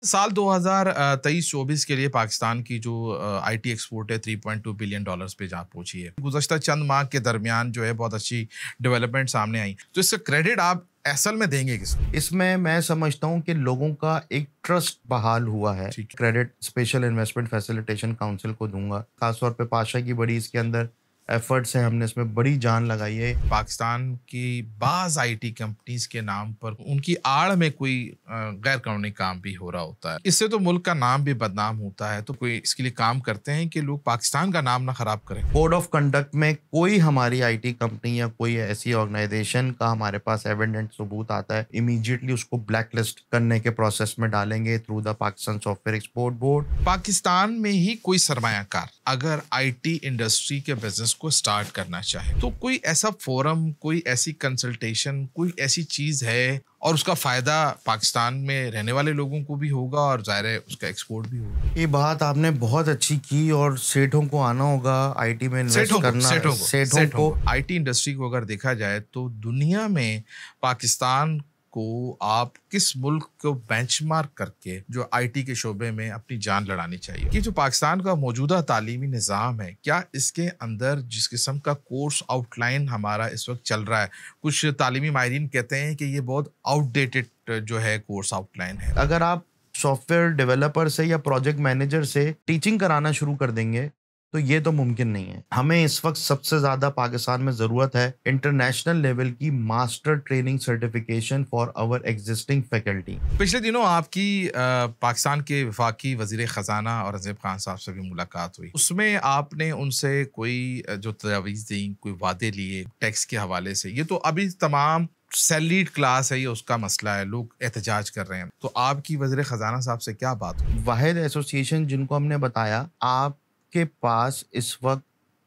साल 2023-24 के लिए पाकिस्तान की जो आईटी एक्सपोर्ट है 3.2 बिलियन डॉलर्स पे जा पहुंची है। गुज़श्ता चंद माह के दरमियान जो है बहुत अच्छी डेवलपमेंट सामने आई, तो इसका क्रेडिट आप असल में देंगे किसको? इसमें मैं समझता हूँ कि लोगों का एक ट्रस्ट बहाल हुआ है। ठीक है। Credit special investment facilitation council को दूंगा, खासतौर पे पाशा की बड़ी इसके अंदर एफर्ट्स है, हमने इसमें बड़ी जान लगाई है। पाकिस्तान की बाज़ आईटी कंपनीज के नाम पर उनकी आड़ में कोई गैर कानूनी काम भी हो रहा होता है, इससे तो मुल्क का नाम भी बदनाम होता है। तो कोई इसके लिए काम करते हैं कि लोग पाकिस्तान का नाम ना खराब करें। कोड ऑफ कंडक्ट में कोई हमारी आईटी कंपनी या कोई ऐसी ऑर्गेनाइजेशन का हमारे पास एविडेंट सबूत आता है, इमीडिएटली उसको ब्लैकलिस्ट करने के प्रोसेस में डालेंगे through the Pakistan software export board. Pakistan में ही कोई सरमायाकार अगर आईटी इंडस्ट्री के बिजनेस को स्टार्ट करना चाहे तो कोई ऐसा फोरम, कोई ऐसी कंसल्टेशन, कोई ऐसी चीज है और उसका फायदा पाकिस्तान में रहने वाले लोगों को भी होगा और जाहिर है उसका एक्सपोर्ट भी होगा। ये बात आपने बहुत अच्छी की और सेठों को आना होगा आईटी में इन्वेस्ट करना। सेठों को आईटी इंडस्ट्री को अगर देखा जाए तो दुनिया में पाकिस्तान को आप किस मुल्क को बेंचमार्क करके जो आईटी के शोबे में अपनी जान लड़ानी चाहिए कि जो पाकिस्तान का मौजूदा तालीमी निज़ाम है, क्या इसके अंदर जिस किस्म का कोर्स आउटलाइन हमारा इस वक्त चल रहा है, कुछ तालीमी माहिरीन कहते हैं कि ये बहुत आउटडेटेड जो है कोर्स आउटलाइन है। अगर आप सॉफ्टवेयर डेवलपर से या प्रोजेक्ट मैनेजर से टीचिंग कराना शुरू कर देंगे तो ये तो मुमकिन नहीं है। हमें इस वक्त सबसे ज्यादा पाकिस्तान में जरूरत है इंटरनेशनल लेवल की master training certification for our existing faculty. पिछले दिनों आपकी पाकिस्तान के वफाकी वजीर खजाना औरंगजेब खान साहब से भी मुलाकात हुई, उसमें आपने उनसे कोई जो तजावीज़ दी, कोई वादे लिए टैक्स के हवाले से। ये तो अभी तमाम सैलरीड क्लास है, ये उसका मसला है, लोग एहतजाज कर रहे हैं, तो आपकी वजीर खजाना साहब से क्या बात हुई? वाहिद एसोसिएशन जिनको हमने बताया आप के पास इस वक्त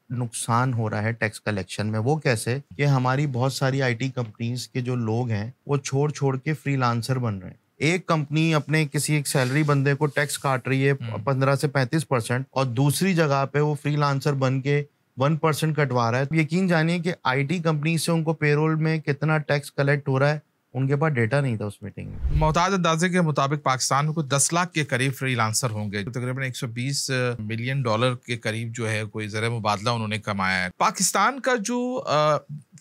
नुकसान हो रहा है टैक्स कलेक्शन में, वो कैसे कि हमारी बहुत सारी आईटी कंपनीज के जो लोग हैं वो छोड़ छोड़ के फ्रीलांसर बन रहे हैं। एक कंपनी अपने किसी एक सैलरी बंदे को टैक्स काट रही है 15 से 35% और दूसरी जगह पे वो फ्रीलांसर बन के 1% कटवा रहा है। यकीन जानिए कि आईटी कंपनी से उनको पेरोल में कितना टैक्स कलेक्ट हो रहा है, उनके पास डेटा नहीं था उस मीटिंग में। मोहताज अंदाजे के मुताबिक पाकिस्तान में कुछ 10 लाख के करीब फ्रीलांसर होंगे, तो तकरीबन 120 मिलियन डॉलर के करीब जो है कोई ज़र मुबादला उन्होंने कमाया है। पाकिस्तान का जो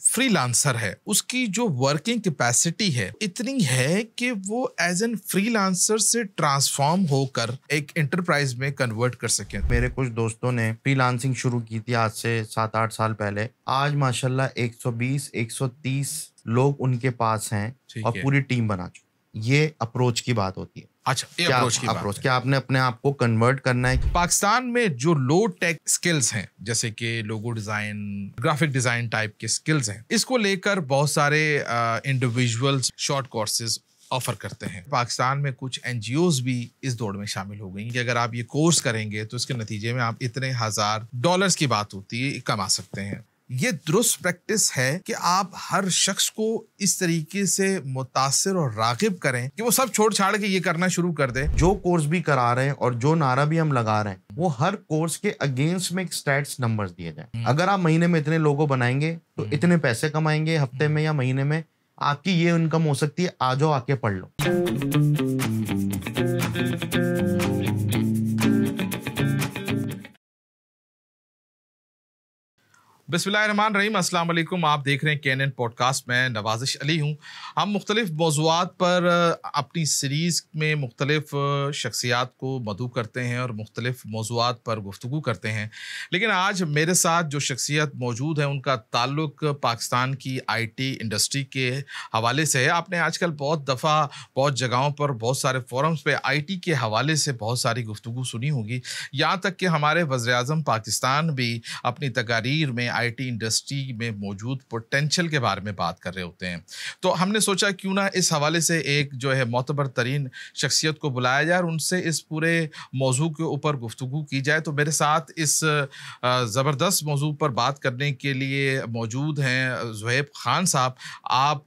फ्रीलांसर है उसकी जो वर्किंग कैपेसिटी है इतनी है कि वो एज एन फ्रीलांसर से ट्रांसफॉर्म होकर एक एंटरप्राइज में कन्वर्ट कर सके। मेरे कुछ दोस्तों ने फ्रीलांसिंग शुरू की थी आज से 7-8 साल पहले। आज माशाल्लाह 120-130 लोग उनके पास हैं और पूरी टीम बना चुकी। ये अप्रोच की बात होती है। अच्छा, अप्रोच क्या आपने अपने आप को कन्वर्ट करना है। पाकिस्तान में जो लो टेक स्किल्स हैं जैसे कि logo design, graphic design type के स्किल्स हैं, इसको लेकर बहुत सारे इंडिविजुअल्स शॉर्ट कोर्सेज ऑफर करते हैं। पाकिस्तान में कुछ एनजीओज भी इस दौड़ में शामिल हो गई कि अगर आप ये कोर्स करेंगे तो इसके नतीजे में आप इतने $1000 की बात होती है कमा सकते हैं। ये दुरुस्त प्रैक्टिस है कि आप हर शख्स को इस तरीके से मुतासिर और रागिब करें कि वो सब छोड़ छाड़ के ये करना शुरू कर दे। जो कोर्स भी करा रहे हैं और जो नारा भी हम लगा रहे हैं वो हर कोर्स के अगेंस्ट में एक स्टैट्स नंबर्स दिए जाए। अगर आप महीने में इतने लोगों बनाएंगे तो इतने पैसे कमाएंगे, हफ्ते में या महीने में आपकी ये इनकम हो सकती है, आ जाओ आके पढ़ लो। बिस्मिल्लाहिर्रहमानिर्रहीम, अस्सलाम वालेकुम। आप देख रहे हैं केएनएन पॉडकास्ट। मैं नवाजिश अली हूँ। हम मुख्तलिफ मौज़ूआत पर अपनी सीरीज़ में मुख्तलिफ शख्सियात को मदऊ करते हैं और मुख्तलिफ मौज़ूआत पर गुफ्तगू करते हैं, लेकिन आज मेरे साथ जो शख्सियत मौजूद है उनका ताल्लुक़ पाकिस्तान की आईटी इंडस्ट्री के हवाले से है। आपने आजकल बहुत दफ़ा बहुत जगहों पर बहुत सारे फोरम्स पे आईटी के हवाले से बहुत सारी गुफ्तगू सुनी होगी, यहाँ तक कि हमारे वज़ीर-ए-आज़म पाकिस्तान भी अपनी तकारीर में आईटी इंडस्ट्री में मौजूद पोटेंशियल के बारे में बात कर रहे होते हैं। तो हमने सोचा क्यों ना इस हवाले से एक जो है मोतबर तरीन शख्सियत को बुलाया जाए और उनसे इस पूरे मौजू के ऊपर गुफ्तगू की जाए। तो मेरे साथ इस ज़बरदस्त मौजू पर बात करने के लिए मौजूद हैं ज़ुहैब खान साहब। आप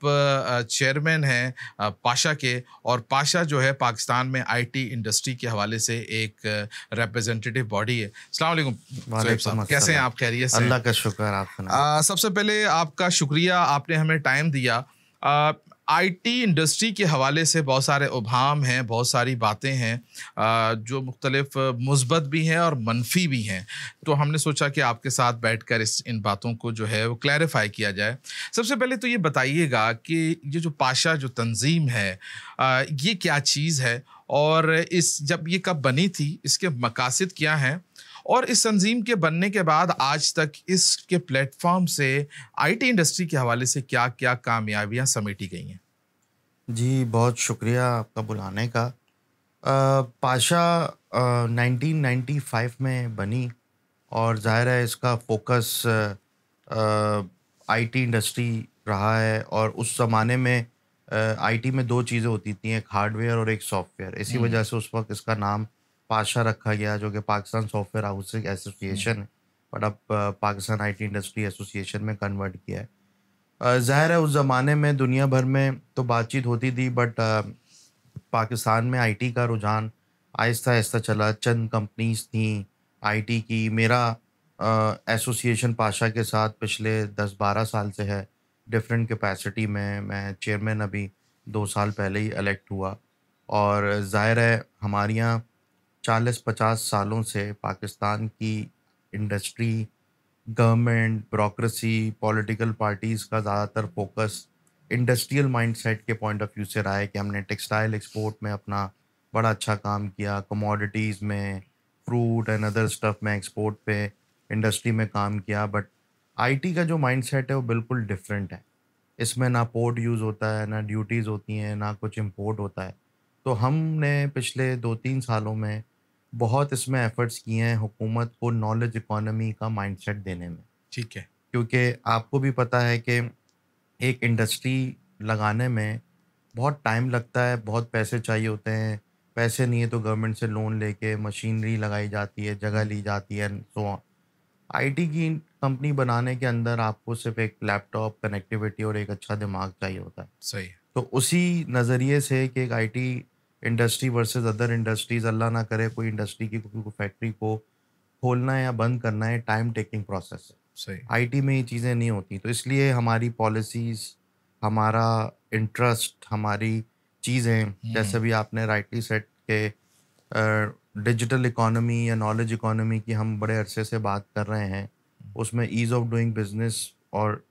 चेयरमैन हैं पाशा के, और पाशा जो है पाकिस्तान में आईटी इंडस्ट्री के हवाले से एक रिप्रेजेंटेटिव बॉडी है। अस्सलाम वालेकुम ज़ुहैब साहब, कैसे हैं आप? खैरियत से? अल्लाह का शुक्र। आप सबसे पहले आपका शुक्रिया, आपने हमें टाइम दिया। आईटी इंडस्ट्री के हवाले से बहुत सारे उभाम हैं, बहुत सारी बातें हैं जो मुख्तलिफ मुस्बत भी हैं और मनफी भी हैं। तो हमने सोचा कि आपके साथ बैठकर इन बातों को जो है वो क्लैरिफाई किया जाए। सबसे पहले तो ये बताइएगा कि ये जो पाशा जो तंजीम है ये क्या चीज़ है, और जब ये कब बनी थी, इसके मकासद क्या हैं, और इस तंजीम के बनने के बाद आज तक इसके प्लेटफॉर्म से आईटी इंडस्ट्री के हवाले से क्या क्या कामयाबियां समेटी गई हैं। जी, बहुत शुक्रिया आपका बुलाने का। पाशा 1995 में बनी और ज़ाहिर है इसका फ़ोकस आईटी इंडस्ट्री रहा है। और उस ज़माने में आईटी में 2 चीज़ें होती थी, एक हार्डवेयर और एक सॉफ्टवेयर। इसी हम्म। वजह से उस वक़्त इसका नाम पाशा रखा गया, जो कि पाकिस्तान सॉफ्टवेयर हाउसिंग एसोसिएशन है, बट अब पाकिस्तान आईटी इंडस्ट्री एसोसिएशन में कन्वर्ट किया है। ज़ाहिर है उस ज़माने में दुनिया भर में तो बातचीत होती थी, बट पाकिस्तान में आईटी का रुझान आहिस्ता-आहिस्ता चला। चंद कंपनीज़ थीं आईटी की। मेरा एसोसिएशन पाशा के साथ पिछले 10-12 साल से है, डिफरेंट कैपेसिटी में। मैं चेयरमैन अभी 2 साल पहले ही इलेक्ट हुआ। और ज़ाहिर है हमारे यहाँ 40-50 सालों से पाकिस्तान की industry, government, bureaucracy, political parties का ज़्यादातर फोकस इंडस्ट्रियल माइंडसेट के पॉइंट ऑफ व्यू से रहा है कि हमने टेक्सटाइल एक्सपोर्ट में अपना बड़ा अच्छा काम किया, कमोडिटीज़ में, फ्रूट एंड अदर स्टफ में एक्सपोर्ट पे इंडस्ट्री में काम किया। बट आईटी का जो माइंडसेट है वो बिल्कुल डिफरेंट है। इसमें ना पोर्ट यूज़ होता है, ना ड्यूटीज़ होती हैं, ना कुछ इम्पोर्ट होता है। तो हमने पिछले 2-3 सालों में बहुत इसमें एफ़र्ट्स किए हैं हुकूमत को नॉलेज इकोनॉमी का माइंडसेट देने में। ठीक है। क्योंकि आपको भी पता है कि एक इंडस्ट्री लगाने में बहुत टाइम लगता है, बहुत पैसे चाहिए होते हैं। पैसे नहीं है तो गवर्नमेंट से लोन लेके मशीनरी लगाई जाती है, जगह ली जाती है एंड सो ऑन। आईटी की कंपनी बनाने के अंदर आपको सिर्फ़ एक लैपटॉप, कनेक्टिविटी और एक अच्छा दिमाग चाहिए होता है। सही है। तो उसी नज़रिए से कि एक IT industry versus other industries, अल्लाह ना करे कोई इंडस्ट्री की कोई फैक्ट्री को खोलना है या बंद करना है, टाइम टेकिंग प्रोसेस है। सही। आईटी में ये चीज़ें नहीं होती। तो इसलिए हमारी पॉलिसीज़, हमारा इंटरेस्ट, हमारी चीज़ें, जैसे हम्म। भी आपने राइटली सेट के डिजिटल इकोनॉमी या नॉलेज इकोनॉमी की हम बड़े अरसे से बात कर रहे हैं। उसमें ईज़ ऑफ डूइंग बिज़नेस और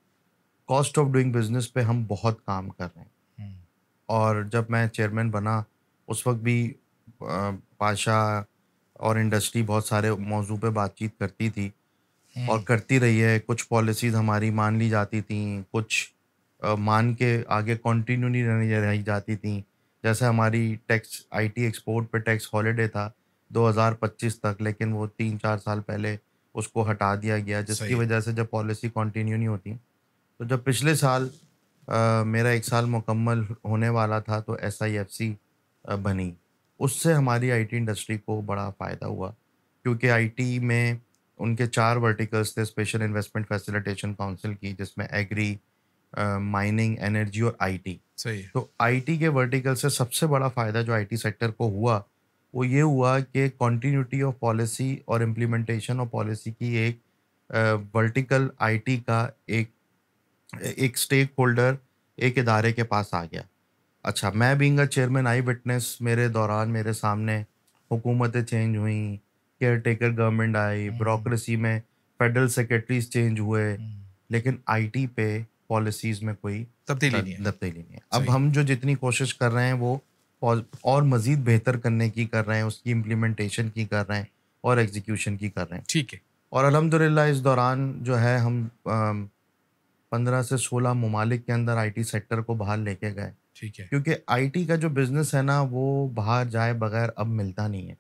कॉस्ट ऑफ डूइंग बिज़नेस पे हम बहुत काम कर रहे हैं। हम्म। और जब मैं चेयरमैन बना उस वक़्त भी पाशा और इंडस्ट्री बहुत सारे मौज़ू पे बातचीत करती थी और हम्म। करती रही है। कुछ पॉलिसीज़ हमारी मान ली जाती थीं, कुछ मान के आगे कंटिन्यू नहीं रही जाती थीं। जैसे हमारी टैक्स आईटी एक्सपोर्ट पे टैक्स हॉलिडे था 2025 तक, लेकिन वो 3-4 साल पहले उसको हटा दिया गया, जिसकी सही है। वजह से जब पॉलिसी कंटिन्यू नहीं होती, तो जब पिछले साल मेरा 1 साल मुकम्मल होने वाला था तो एसआईएफसी बनी। उससे हमारी आईटी इंडस्ट्री को बड़ा फ़ायदा हुआ, क्योंकि आईटी में उनके 4 वर्टिकल्स थे स्पेशल इन्वेस्टमेंट फैसिलिटेशन काउंसिल की, जिसमें एग्री, माइनिंग, एनर्जी और आईटी। सही है। तो आईटी के वर्टिकल से सबसे बड़ा फ़ायदा जो आईटी सेक्टर को हुआ, वो ये हुआ कि कंटिन्यूटी ऑफ पॉलिसी और इम्प्लीमेंटेशन ऑफ पॉलिसी की एक वर्टिकल आईटी का एक एक स्टेक होल्डर, एक इदारे के पास आ गया। अच्छा, मैं being a chairman I witness, मेरे दौरान मेरे सामने हुकूमतें चेंज हुईं, केयरटेकर गवर्नमेंट आई, हम्म। ब्यूरोक्रेसी में फेडरल सेक्रेटरीज़ चेंज हुए, हम्म। लेकिन आईटी पे पॉलिसीज़ में कोई तब्दीली नहीं आई। तब्दीली नहीं है। अब सही है। हम जो जितनी कोशिश कर रहे हैं वो और मज़ीद बेहतर करने की कर रहे हैं, उसकी इम्प्लीमेंटेशन की कर रहे हैं और एग्ज़ीक्यूशन की कर रहे हैं। ठीक है। और अल्हम्दुलिल्लाह इस दौरान जो है हम 15 से 16 ममालिक के अंदर आईटी सेक्टर को बाहर लेके गए। ठीक है। क्योंकि आईटी का जो बिज़नेस है ना, वो बाहर जाए बगैर अब मिलता नहीं है।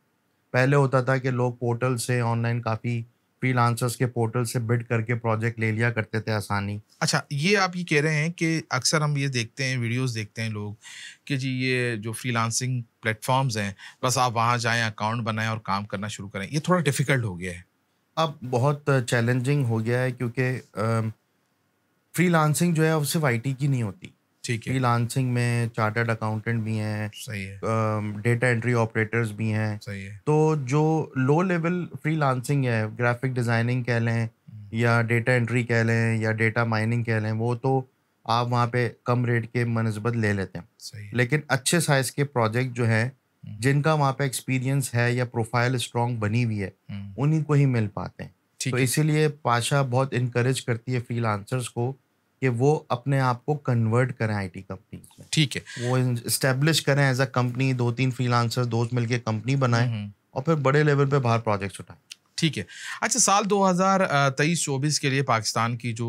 पहले होता था कि लोग पोर्टल से ऑनलाइन काफ़ी फ्रीलांसर्स के पोर्टल से बिड करके प्रोजेक्ट ले लिया करते थे आसानी। अच्छा, ये आप ये कह रहे हैं कि अक्सर हम ये देखते हैं, वीडियोस देखते हैं लोग कि जी ये जो फ्रीलांसिंग प्लेटफॉर्म्स हैं, बस आप वहाँ जाएं, अकाउंट बनाएं और काम करना शुरू करें। ये थोड़ा डिफिकल्ट हो गया है। अब बहुत चैलेंजिंग हो गया है, क्योंकि फ्रीलांसिंग जो है वो सिर्फ़ आईटी की नहीं होती। ठीक है। फ्रीलांसिंग में चार्टर्ड अकाउंटेंट भी हैं, सही है। डेटा एंट्री ऑपरेटर्स भी हैं। सही है। तो जो लो लेवल फ्रीलांसिंग है, ग्राफिक डिज़ाइनिंग कह लें हम्म। या डेटा एंट्री कह लें या डेटा माइनिंग कह लें, वो तो आप वहाँ पे कम रेट के मनस्बत ले लेते हैं। सही है। लेकिन अच्छे साइज के प्रोजेक्ट जो हैं, जिनका वहाँ पे एक्सपीरियंस है या प्रोफाइल स्ट्रॉन्ग बनी हुई है, उन्हीं को ही मिल पाते हैं। तो ठीक है। इसीलिए पाशा बहुत इनकरेज करती है फ्रीलांसर्स को कि वो अपने आप को कन्वर्ट करें आईटी कंपनीज में। ठीक है। वो एस्टेब्लिश करें एज अ कंपनी, 2-3 फ्रीलांसर्स दोस्त मिलके कंपनी बनाएं और फिर बड़े लेवल पे बाहर प्रोजेक्ट्स उठाएं। ठीक है। अच्छा, साल 2023-24 के लिए पाकिस्तान की जो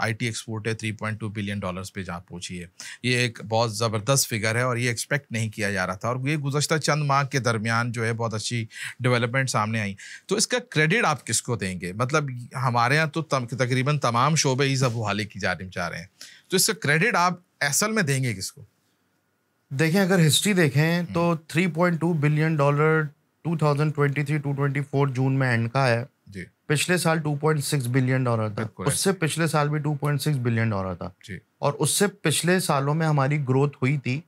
आईटी एक्सपोर्ट है $3.2 बिलियन पे जा पहुंची है। ये एक बहुत ज़बरदस्त फिगर है और ये एक्सपेक्ट नहीं किया जा रहा था, और ये गुज़श्ता चंद माह के दरमियान जो है बहुत अच्छी डेवलपमेंट सामने आई। तो इसका क्रेडिट आप किसको देंगे? मतलब हमारे यहाँ तो तकरीबन तमाम शोबे ही सब बहाली की जानिब जा रहे हैं, तो इसका क्रेडिट आप असल में देंगे किसको? देखें, अगर हिस्ट्री देखें तो $3.2 बिलियन 2023-2024 जून में एंड का है। जी। पिछले साल $2.6 बिलियन था, बिल्कुल उससे पिछले साल भी $2.6 बिलियन था जी। और उससे पिछले सालों में हमारी ग्रोथ हुई थी,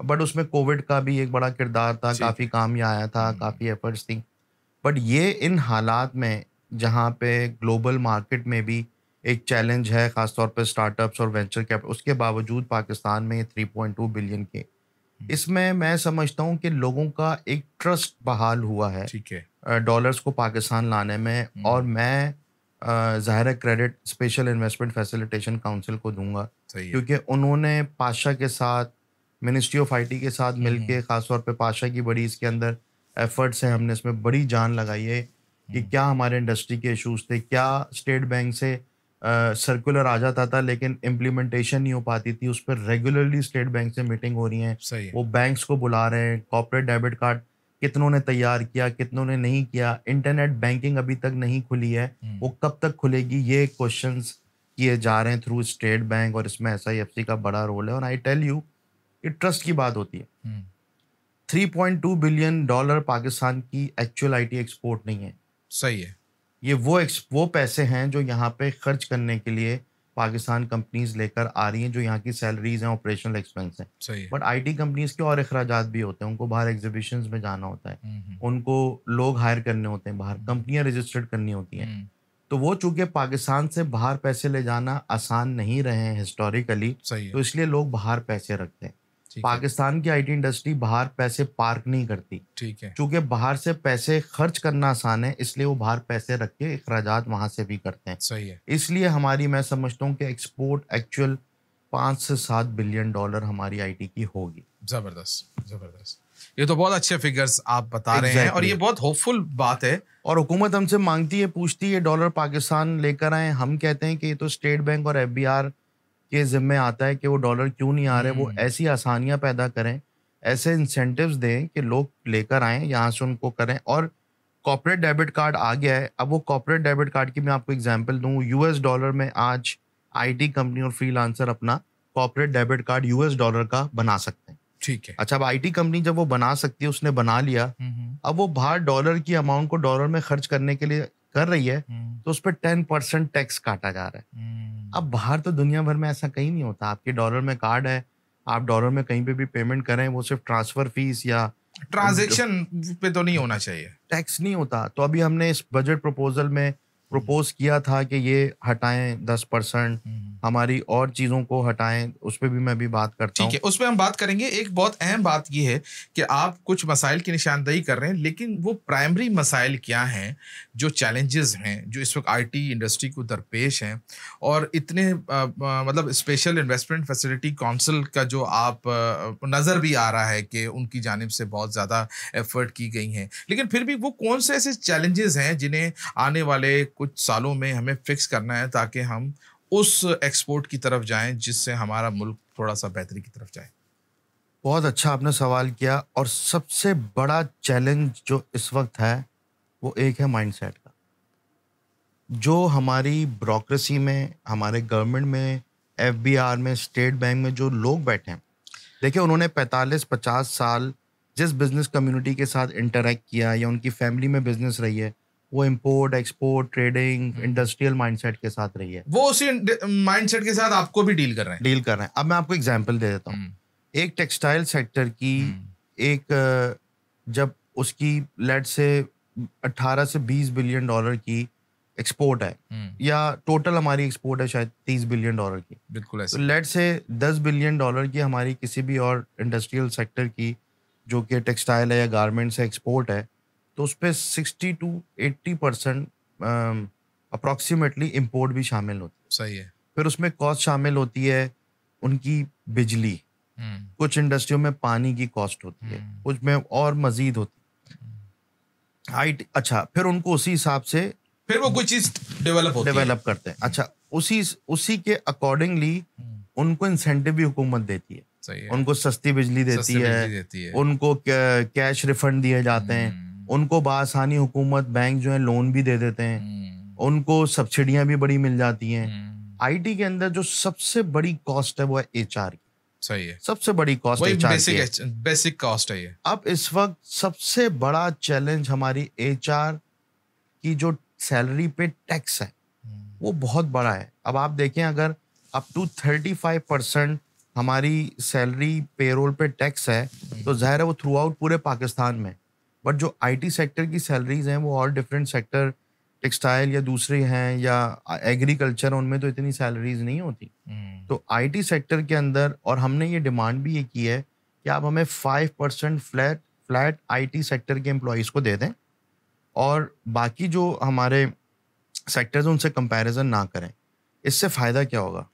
बट उसमें कोविड का भी एक बड़ा किरदार था, काफ़ी काम ये आया था, काफ़ी एफर्ट्स थी। बट ये इन हालात में जहाँ पे ग्लोबल मार्केट में भी एक चैलेंज है, ख़ासतौर पे स्टार्टअप्स और वेंचर कैपिटल, उसके बावजूद पाकिस्तान में 3.2 बिलियन के, इसमें मैं समझता हूँ कि लोगों का एक ट्रस्ट बहाल हुआ है ठीक है। डॉलर्स को पाकिस्तान लाने में। और मैं ज़ाहिर है credit special investment facilitation council को दूंगा, सही है। क्योंकि उन्होंने पाशा के साथ, मिनिस्ट्री ऑफ आईटी के साथ मिलके, ख़ासतौर पे पाशा की बड़ी इसके अंदर एफर्ट्स हैं, हमने इसमें बड़ी जान लगाई है कि क्या हमारे इंडस्ट्री के इशूज़ थे, क्या स्टेट बैंक से सर्कुलर आ जाता था लेकिन इम्प्लीमेंटेशन नहीं हो पाती थी, उस पर रेगुलरली स्टेट बैंक से मीटिंग हो रही है, सही है। वो बैंक्स को बुला रहे हैं, कॉर्पोरेट डेबिट कार्ड कितनों ने तैयार किया, कितनों ने नहीं किया, इंटरनेट बैंकिंग अभी तक नहीं खुली है, वो कब तक खुलेगी, ये क्वेश्चंस किए जा रहे हैं थ्रू स्टेट बैंक, और इसमें SIFC का बड़ा रोल है। और आई टेल यू, ये ट्रस्ट की बात होती है। $3.2 बिलियन पाकिस्तान की एक्चुअल आईटी एक्सपोर्ट नहीं है। सही है। ये वो पैसे हैं जो यहाँ पे खर्च करने के लिए पाकिस्तान कंपनीज लेकर आ रही हैं, जो यहाँ की सैलरीज हैं, ऑपरेशनल एक्सपेंस हैं। सही है। बट आईटी कंपनीज के और अखराजात भी होते हैं, उनको बाहर एग्जीबिशंस में जाना होता है, उनको लोग हायर करने होते हैं, बाहर कंपनियां रजिस्टर्ड करनी होती हैं। तो वो चूंकि पाकिस्तान से बाहर पैसे ले जाना आसान नहीं रहे हैं हिस्टोरिकली, सही है। तो इसलिए लोग बाहर पैसे रखते हैं। ठीक है। पाकिस्तान की आईटी इंडस्ट्री बाहर पैसे पार्क नहीं करती, ठीक है। चूंकि बाहर से पैसे खर्च करना आसान है, इसलिए वो बाहर पैसे रख के अखराजात वहां से भी करते हैं। सही है। इसलिए हमारी, मैं समझता हूँ कि एक्सपोर्ट एक्चुअल $5 से $7 बिलियन हमारी आईटी की होगी। जबरदस्त, जबरदस्त। ये तो बहुत अच्छे फिगर्स आप बता रहे हैं और ये बहुत होपफुल बात है। और हुकूमत हमसे मांगती है, पूछती है, डॉलर पाकिस्तान लेकर आए, हम कहते हैं कि ये तो स्टेट बैंक और FBR के जिम्मे आता है कि वो डॉलर क्यों नहीं आ रहे, वो ऐसी आसानियां पैदा करें, ऐसे इंसेंटिव्स दें कि लोग लेकर आएं, यहाँ से उनको करें। और कॉर्पोरेट डेबिट कार्ड आ गया है, अब वो कॉर्पोरेट डेबिट कार्ड की मैं आपको एग्जांपल दूं, $US में आज आईटी कंपनी और फ्रीलांसर अपना कॉर्पोरेट डेबिट कार्ड $US का बना सकते हैं। ठीक है। अच्छा, अब आईटी कंपनी जब वो बना सकती है, उसने बना लिया, अब वो बाहर डॉलर की अमाउंट को डॉलर में खर्च करने के लिए कर रही है, तो उस पर 10% टैक्स काटा जा रहा है। अब बाहर तो दुनिया भर में ऐसा कहीं नहीं होता, आपके डॉलर में कार्ड है, आप डॉलर में कहीं पे भी पेमेंट करें, वो सिर्फ ट्रांसफर फीस या ट्रांजैक्शन पे तो नहीं होना चाहिए, टैक्स नहीं होता। तो अभी हमने इस बजट प्रपोजल में प्रपोज किया था कि ये हटाएं 10%, हमारी और चीज़ों को हटाएं, उस पर भी मैं भी बात करता हूँ। ठीक है, उस पर हम बात करेंगे। एक बहुत अहम बात ये है कि आप कुछ मसाइल की निशानदेही कर रहे हैं, लेकिन वो प्राइमरी मसाइल क्या हैं, जो चैलेंजेस हैं जो इस वक्त आईटी इंडस्ट्री को दरपेश हैं, और इतने मतलब स्पेशल इन्वेस्टमेंट फैसिलिटी काउंसिल का जो आप नज़र भी आ रहा है कि उनकी जानिब से बहुत ज़्यादा एफर्ट की गई हैं, लेकिन फिर भी वो कौन से ऐसे चैलेंजेस हैं जिन्हें आने वाले कुछ सालों में हमें फिक्स करना है ताकि हम उस एक्सपोर्ट की तरफ जाएं जिससे हमारा मुल्क थोड़ा सा बेहतरी की तरफ जाए? बहुत अच्छा आपने सवाल किया। और सबसे बड़ा चैलेंज जो इस वक्त है वो एक है माइंडसेट का। जो हमारी ब्यूरोक्रेसी में, हमारे गवर्नमेंट में, FBR में, स्टेट बैंक में जो लोग बैठे हैं, देखिए उन्होंने 45-50 साल जिस बिजनेस कम्युनिटी के साथ इंटरेक्ट किया या उनकी फैमिली में बिजनेस रही है, वो import, export, trading, industrial mindset के साथ रही है। वो उसी माइंडसेट के साथ आपको भी डील कर रहे हैं। अब मैं आपको एग्जांपल दे देता हूँ। एक टेक्सटाइल सेक्टर की जब उसकी लेट से 18 से $20 बिलियन की एक्सपोर्ट है या टोटल हमारी एक्सपोर्ट है शायद $30 बिलियन की, बिल्कुल तो ऐसे। लेट से $10 बिलियन की हमारी किसी भी और इंडस्ट्रियल सेक्टर की जो कि टेक्सटाइल है या गारमेंट्स है एक्सपोर्ट है, तो उस पर 60 to 80% अप्रॉक्सीमेटली इम्पोर्ट भी शामिल होती है। सही है। फिर उसमें कॉस्ट शामिल होती है उनकी बिजली, कुछ इंडस्ट्रियों में पानी की कॉस्ट होती है, कुछ में और मजीद होती है। हाइट अच्छा, फिर उनको उसी हिसाब से फिर वो कोई चीज डेवलप करते हैं। अच्छा, उसी के अकॉर्डिंगली उनको इंसेंटिव भी हुकूमत देती है। सही है। उनको सस्ती बिजली देती है, उनको कैश रिफंड दिए जाते हैं, उनको बासानी हुकूमत बैंक जो है लोन भी दे देते हैं, उनको सब्सिडियां भी बड़ी मिल जाती हैं। आईटी के अंदर जो सबसे बड़ी कॉस्ट है वो है एचआर की। सही है। सबसे बड़ी कॉस्ट एचआर की है। बेसिक कॉस्ट है ये। अब इस वक्त सबसे बड़ा चैलेंज हमारी एचआर की जो सैलरी पे टैक्स है वो बहुत बड़ा है। अब आप देखें, अगर अप टू 35% हमारी सैलरी पेरोल पे टैक्स है तो जाहिर है वो थ्रू आउट पूरे पाकिस्तान में। बट जो आईटी सेक्टर की सैलरीज हैं वो और डिफरेंट सेक्टर, टेक्सटाइल या दूसरे हैं या एग्रीकल्चर, उनमें तो इतनी सैलरीज नहीं होती। तो आईटी सेक्टर के अंदर, और हमने ये डिमांड भी ये की है कि आप हमें 5% फ्लैट आईटी सेक्टर के एम्प्लॉयज़ को दे दें और बाकी जो हमारे सेक्टर्स उनसे कंपैरिजन ना करें। इससे फ़ायदा क्या होगा?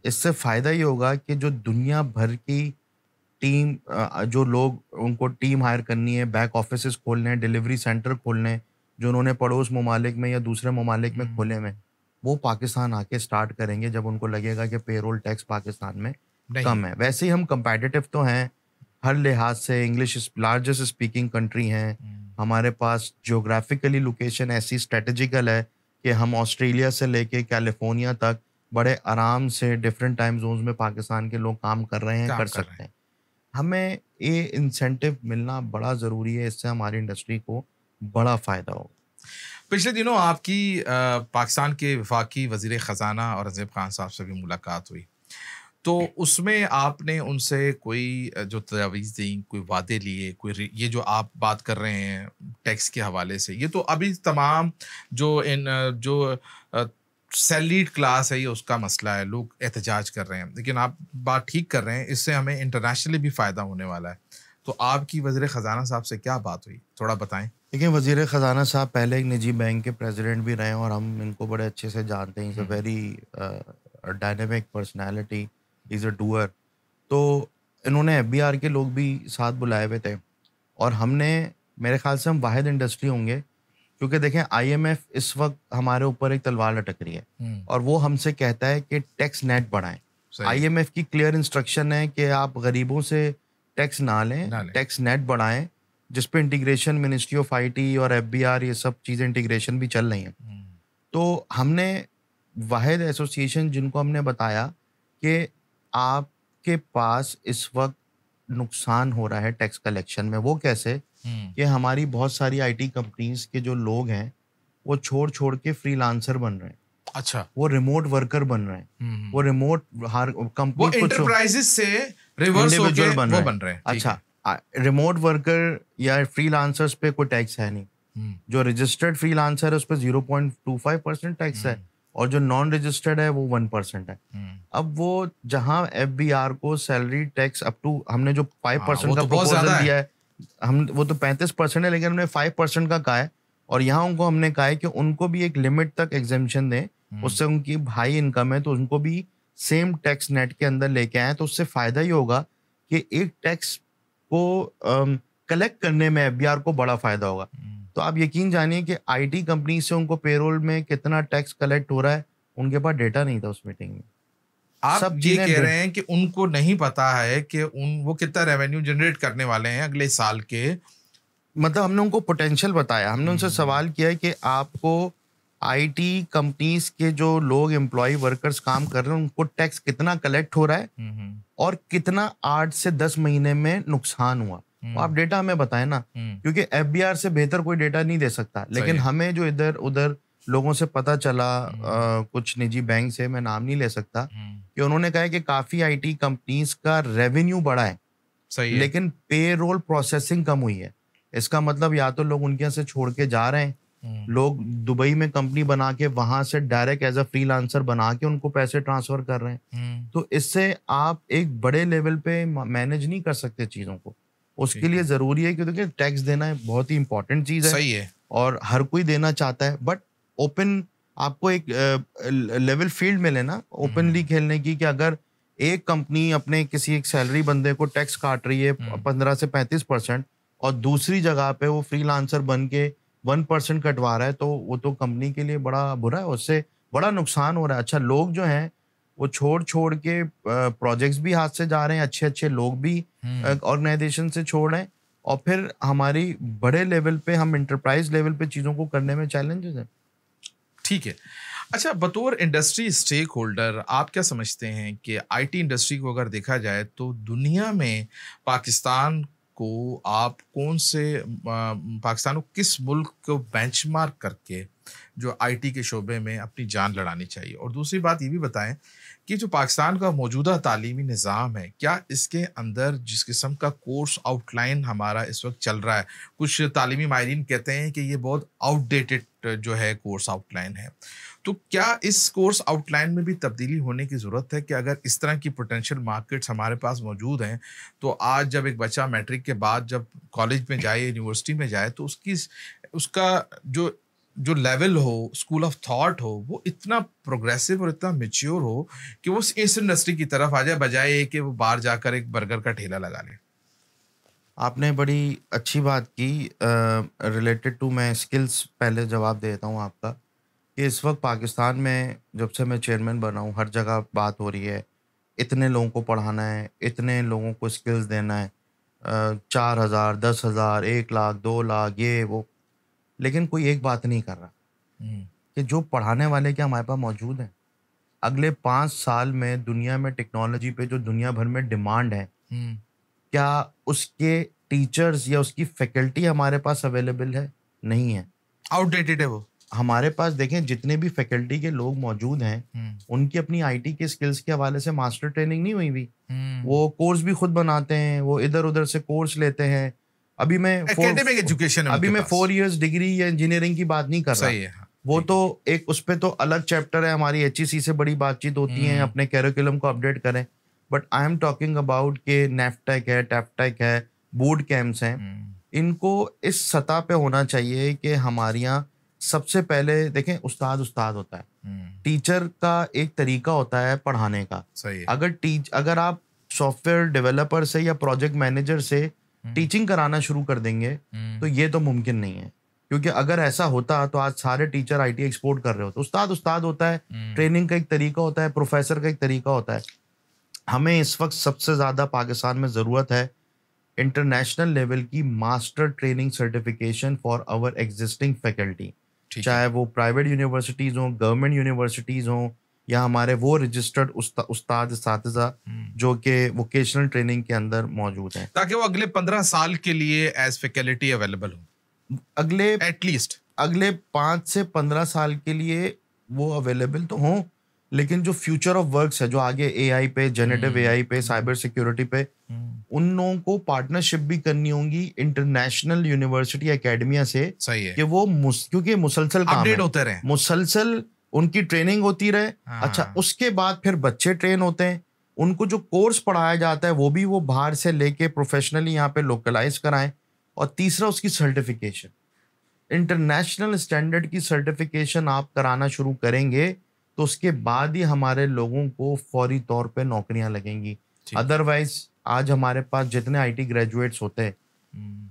इससे फ़ायदा ये होगा कि जो दुनिया भर की टीम, जो लोग उनको टीम हायर करनी है, बैक ऑफिसेस खोलने हैं, डिलीवरी सेंटर खोलने हैं, जो उन्होंने पड़ोस ममालिक में या दूसरे ममालिक में खोले में, वो पाकिस्तान आके स्टार्ट करेंगे जब उनको लगेगा कि पेरोल टैक्स पाकिस्तान में कम है। वैसे ही हम कंपेटिटिव तो हैं हर लिहाज से, इंग्लिश लार्जेस्ट स्पीकिंग कंट्री हैं, हमारे पास जियोग्राफिकली लोकेशन ऐसी स्ट्रेटेजिकल है कि हम ऑस्ट्रेलिया से लेके कैलिफोर्निया तक बड़े आराम से डिफरेंट टाइम जोन्स में पाकिस्तान के लोग काम कर रहे हैं, कर सकते हैं। हमें ये इंसेंटिव मिलना बड़ा ज़रूरी है, इससे हमारी इंडस्ट्री को बड़ा फ़ायदा होगा। पिछले दिनों आपकी पाकिस्तान के वफाकी वज़ीर ख़जाना औरंगज़ेब खान साहब से भी मुलाकात हुई, तो उसमें आपने उनसे कोई जो तजावीज़ दी, कोई वादे लिए, कोई ये जो आप बात कर रहे हैं टैक्स के हवाले से, ये तो अभी तमाम जो सैलरीड क्लास है ये उसका मसला है, लोग एहतजाज कर रहे हैं, लेकिन आप बात ठीक कर रहे हैं, इससे हमें इंटरनेशनली भी फ़ायदा होने वाला है। तो आपकी वज़ीर ख़जाना साहब से क्या बात हुई, थोड़ा बताएं। देखिए, वज़ीर ख़जाना साहब पहले एक निजी बैंक के प्रेसिडेंट भी रहे हैं और हम इनको बड़े अच्छे से जानते हैं। Is a very dynamic personality, is a doer. तो इन्होंने एफबीआर के लोग भी साथ बुलाए हुए थे और हमने, मेरे ख्याल से हम वाहिद इंडस्ट्री होंगे, क्योंकि देखें आईएमएफ इस वक्त हमारे ऊपर एक तलवार लटक रही है और वो हमसे कहता है कि टैक्स नेट बढ़ाएं। आईएमएफ की क्लियर इंस्ट्रक्शन है कि आप गरीबों से टैक्स ना लें, टैक्स नेट बढ़ाएं, जिस पे इंटीग्रेशन मिनिस्ट्री ऑफ आईटी और एफबीआर ये सब चीज़ें इंटीग्रेशन भी चल रही हैं। तो हमने वाहिद एसोसिएशन जिनको हमने बताया कि आपके पास इस वक्त नुकसान हो रहा है टैक्स कलेक्शन में, वो कैसे कि हमारी बहुत सारी आईटी कंपनीज के जो लोग हैं वो छोड़ के फ्रीलांसर बन रहे हैं। अच्छा, वो रिमोट वर्कर बन रहे हैं, वो रिमोट हर कंपनी, वो एंटरप्राइजेस से रिवर्स होके वो बन रहे हैं। अच्छा, रिमोट वर्कर या फ्रीलांसर्स पे कोई टैक्स है नहीं। जो रजिस्टर्ड फ्रीलांसर है उस पर 0.25% टैक्स है और जो नॉन रजिस्टर्ड है वो 1% है। अब वो जहां एफबीआर को सैलरी टैक्स अप टू, हमने जो 5% का प्रपोजल दिया है, हम वो तो 35% है, लेकिन हमने 5% का कहा है और यहाँ उनको हमने कहा है कि उनको भी एक लिमिट तक एग्जेम्पशन दें, उससे उनकी हाई इनकम है तो उनको भी सेम टैक्स नेट के अंदर लेके आए, तो उससे फायदा ही होगा कि एक टैक्स को कलेक्ट करने में एफबीआर को बड़ा फायदा होगा। तो आप यकीन जानिए कि आईटी कंपनी से उनको पेरोल में कितना टैक्स कलेक्ट हो रहा है, उनके पास डेटा नहीं था उस मीटिंग में। आप सब ये कह रहे हैं कि उनको नहीं पता है कि वो कितना रेवेन्यू जनरेट करने वाले हैं अगले साल के? मतलब हमने उनको पोटेंशियल बताया, हमने उनसे सवाल किया है कि आपको आईटी कंपनीज के जो लोग एम्प्लॉय वर्कर्स काम कर रहे हैं उनको टैक्स कितना कलेक्ट हो रहा है और कितना 8 से 10 महीने में नुकसान हुआ, तो आप डेटा हमें बताएं ना, क्योंकि एफबीआर से बेहतर कोई डेटा नहीं दे सकता। लेकिन हमें जो इधर उधर लोगों से पता चला, कुछ निजी बैंक से, मैं नाम नहीं ले सकता, कि उन्होंने कहा है कि काफी आईटी कंपनीज का रेवेन्यू बढ़ा है, लेकिन पेरोल प्रोसेसिंग कम हुई है। इसका मतलब या तो लोग उनके यहाँ से छोड़ के जा रहे हैं लोग दुबई में कंपनी बना के वहां से डायरेक्ट एज अ फ्रीलांसर बना के उनको पैसे ट्रांसफर कर रहे हैं। तो इससे आप एक बड़े लेवल पे मैनेज नहीं कर सकते चीजों को। उसके लिए जरूरी है कि देखिए टैक्स देना बहुत ही इंपॉर्टेंट चीज है, सही है, और हर कोई देना चाहता है, बट ओपन आपको एक लेवल फील्ड मिले ना ओपनली खेलने की, कि अगर एक कंपनी अपने किसी एक सैलरी बंदे को टैक्स काट रही है 15 से 35% और दूसरी जगह पे वो फ्रीलांसर बन के 1% कटवा रहा है, तो वो तो कंपनी के लिए बड़ा बुरा है, उससे बड़ा नुकसान हो रहा है। अच्छा, लोग जो हैं वो छोड़ छोड़ के प्रोजेक्ट्स भी हाथ से जा रहे हैं, अच्छे अच्छे लोग भी ऑर्गेनाइजेशन से छोड़ रहे हैं, और फिर हमारी बड़े लेवल पे हम इंटरप्राइज लेवल पे चीज़ों को करने में चैलेंजेस हैं। ठीक है। अच्छा, बतौर इंडस्ट्री स्टेक होल्डर आप क्या समझते हैं कि आईटी इंडस्ट्री को अगर देखा जाए तो दुनिया में पाकिस्तान को आप कौन से पाकिस्तान को किस मुल्क को बेंचमार्क करके जो आईटी के शोबे में अपनी जान लड़ानी चाहिए? और दूसरी बात ये भी बताएं कि जो पाकिस्तान का मौजूदा तालीमी निज़ाम है, क्या इसके अंदर जिस किस्म का कोर्स आउटलाइन हमारा इस वक्त चल रहा है, कुछ तालीमी माहिरीन कहते हैं कि ये बहुत आउटडेटेड जो है कोर्स आउटलाइन है, तो क्या इस कोर्स आउटलाइन में भी तब्दीली होने की ज़रूरत है? कि अगर इस तरह की पोटेंशियल मार्केट्स हमारे पास मौजूद हैं, तो आज जब एक बच्चा मैट्रिक के बाद जब कॉलेज में जाए, यूनिवर्सिटी में जाए, तो उसका जो जो लेवल हो, स्कूल ऑफ थॉट हो, वो इतना प्रोग्रेसिव और इतना मैच्योर हो कि वो इस इंडस्ट्री की तरफ आ जाए, बजाय कि वो बाहर जाकर एक बर्गर का ठेला लगा ले। आपने बड़ी अच्छी बात की रिलेटेड टू, मैं स्किल्स पहले जवाब देता हूँ आपका, कि इस वक्त पाकिस्तान में जब से मैं चेयरमैन बना हूँ हर जगह बात हो रही है, इतने लोगों को पढ़ाना है, इतने लोगों को स्किल्स देना है, 4,000, 10,000, 1 लाख, 2 लाख, ये वो, लेकिन कोई एक बात नहीं कर रहा कि जो पढ़ाने वाले क्या हमारे पास मौजूद हैं। अगले 5 साल में दुनिया में टेक्नोलॉजी पे जो दुनिया भर में डिमांड है, क्या उसके टीचर्स या उसकी फैकल्टी हमारे पास अवेलेबल है? नहीं है, आउटडेटेड है वो। हमारे पास देखें जितने भी फैकल्टी के लोग मौजूद हैं, उनकी अपनी आईटी के स्किल्स के हवाले से मास्टर ट्रेनिंग नहीं हुई भी। वो कोर्स भी खुद बनाते हैं, वो इधर उधर से कोर्स लेते हैं। अभी मैं एकेडमिक एजुकेशन, अभी मैं 4 इयर्स डिग्री या इंजीनियरिंग की बात नहीं कर रहा। सही है, वो तो एक उस पे तो अलग चैप्टर है, हमारी एचईसी से बड़ी बातचीत होती है, अपने कैरिकुलम को अपडेट करें। But I am talking about के नेफ्टेक है, टैफटेक है, बूट कैंप्स हैं, इनको इस सतह पे होना चाहिए कि हमारे यहाँ सबसे पहले देखें उस्ताद उस्ताद होता है, टीचर का एक तरीका होता है पढ़ाने का। सही है। अगर आप सॉफ्टवेयर डेवलपर से या प्रोजेक्ट मैनेजर से टीचिंग कराना शुरू कर देंगे तो ये तो मुमकिन नहीं है, क्योंकि अगर ऐसा होता तो आज सारे टीचर आईटी एक्सपोर्ट कर रहे होते। उस्ताद उस्ताद होता है, ट्रेनिंग का एक तरीका होता है, प्रोफेसर का एक तरीका होता है। हमें इस वक्त सबसे ज्यादा पाकिस्तान में जरूरत है इंटरनेशनल लेवल की master training certification for our existing faculty, चाहे वो प्राइवेट यूनिवर्सिटीज हों, गवर्नमेंट यूनिवर्सिटीज हों, या हमारे वो रजिस्टर्ड उस्ताद इस्तातिज़ा जो कि वोकेशनल ट्रेनिंग के अंदर मौजूद हैं, ताकि वो अगले 15 साल के लिए एज फैकल्टी अवेलेबल हो। अगले एटलीस्ट अगले 5 से 15 साल के लिए वो अवेलेबल तो हों, लेकिन जो फ्यूचर ऑफ वर्क्स है, जो आगे एआई पे, जनरेटिव एआई पे, साइबर सिक्योरिटी पे, उन लोगों को पार्टनरशिप भी करनी होगी इंटरनेशनल यूनिवर्सिटी एकेडमिया से। सही है कि वो क्योंकि मुसलसल काम अपडेट है, होते रहे, मुसलसल उनकी ट्रेनिंग होती रहे। अच्छा, उसके बाद फिर बच्चे ट्रेन होते हैं, उनको जो कोर्स पढ़ाया जाता है वो भी वो बाहर से लेके प्रोफेशनली यहाँ पे लोकलाइज कराएं। और तीसरा उसकी सर्टिफिकेशन, इंटरनेशनल स्टैंडर्ड की सर्टिफिकेशन आप कराना शुरू करेंगे तो उसके बाद ही हमारे लोगों को फौरी तौर पे नौकरियां लगेंगी। अदरवाइज आज हमारे पास जितने आईटी ग्रेजुएट्स होते हैं,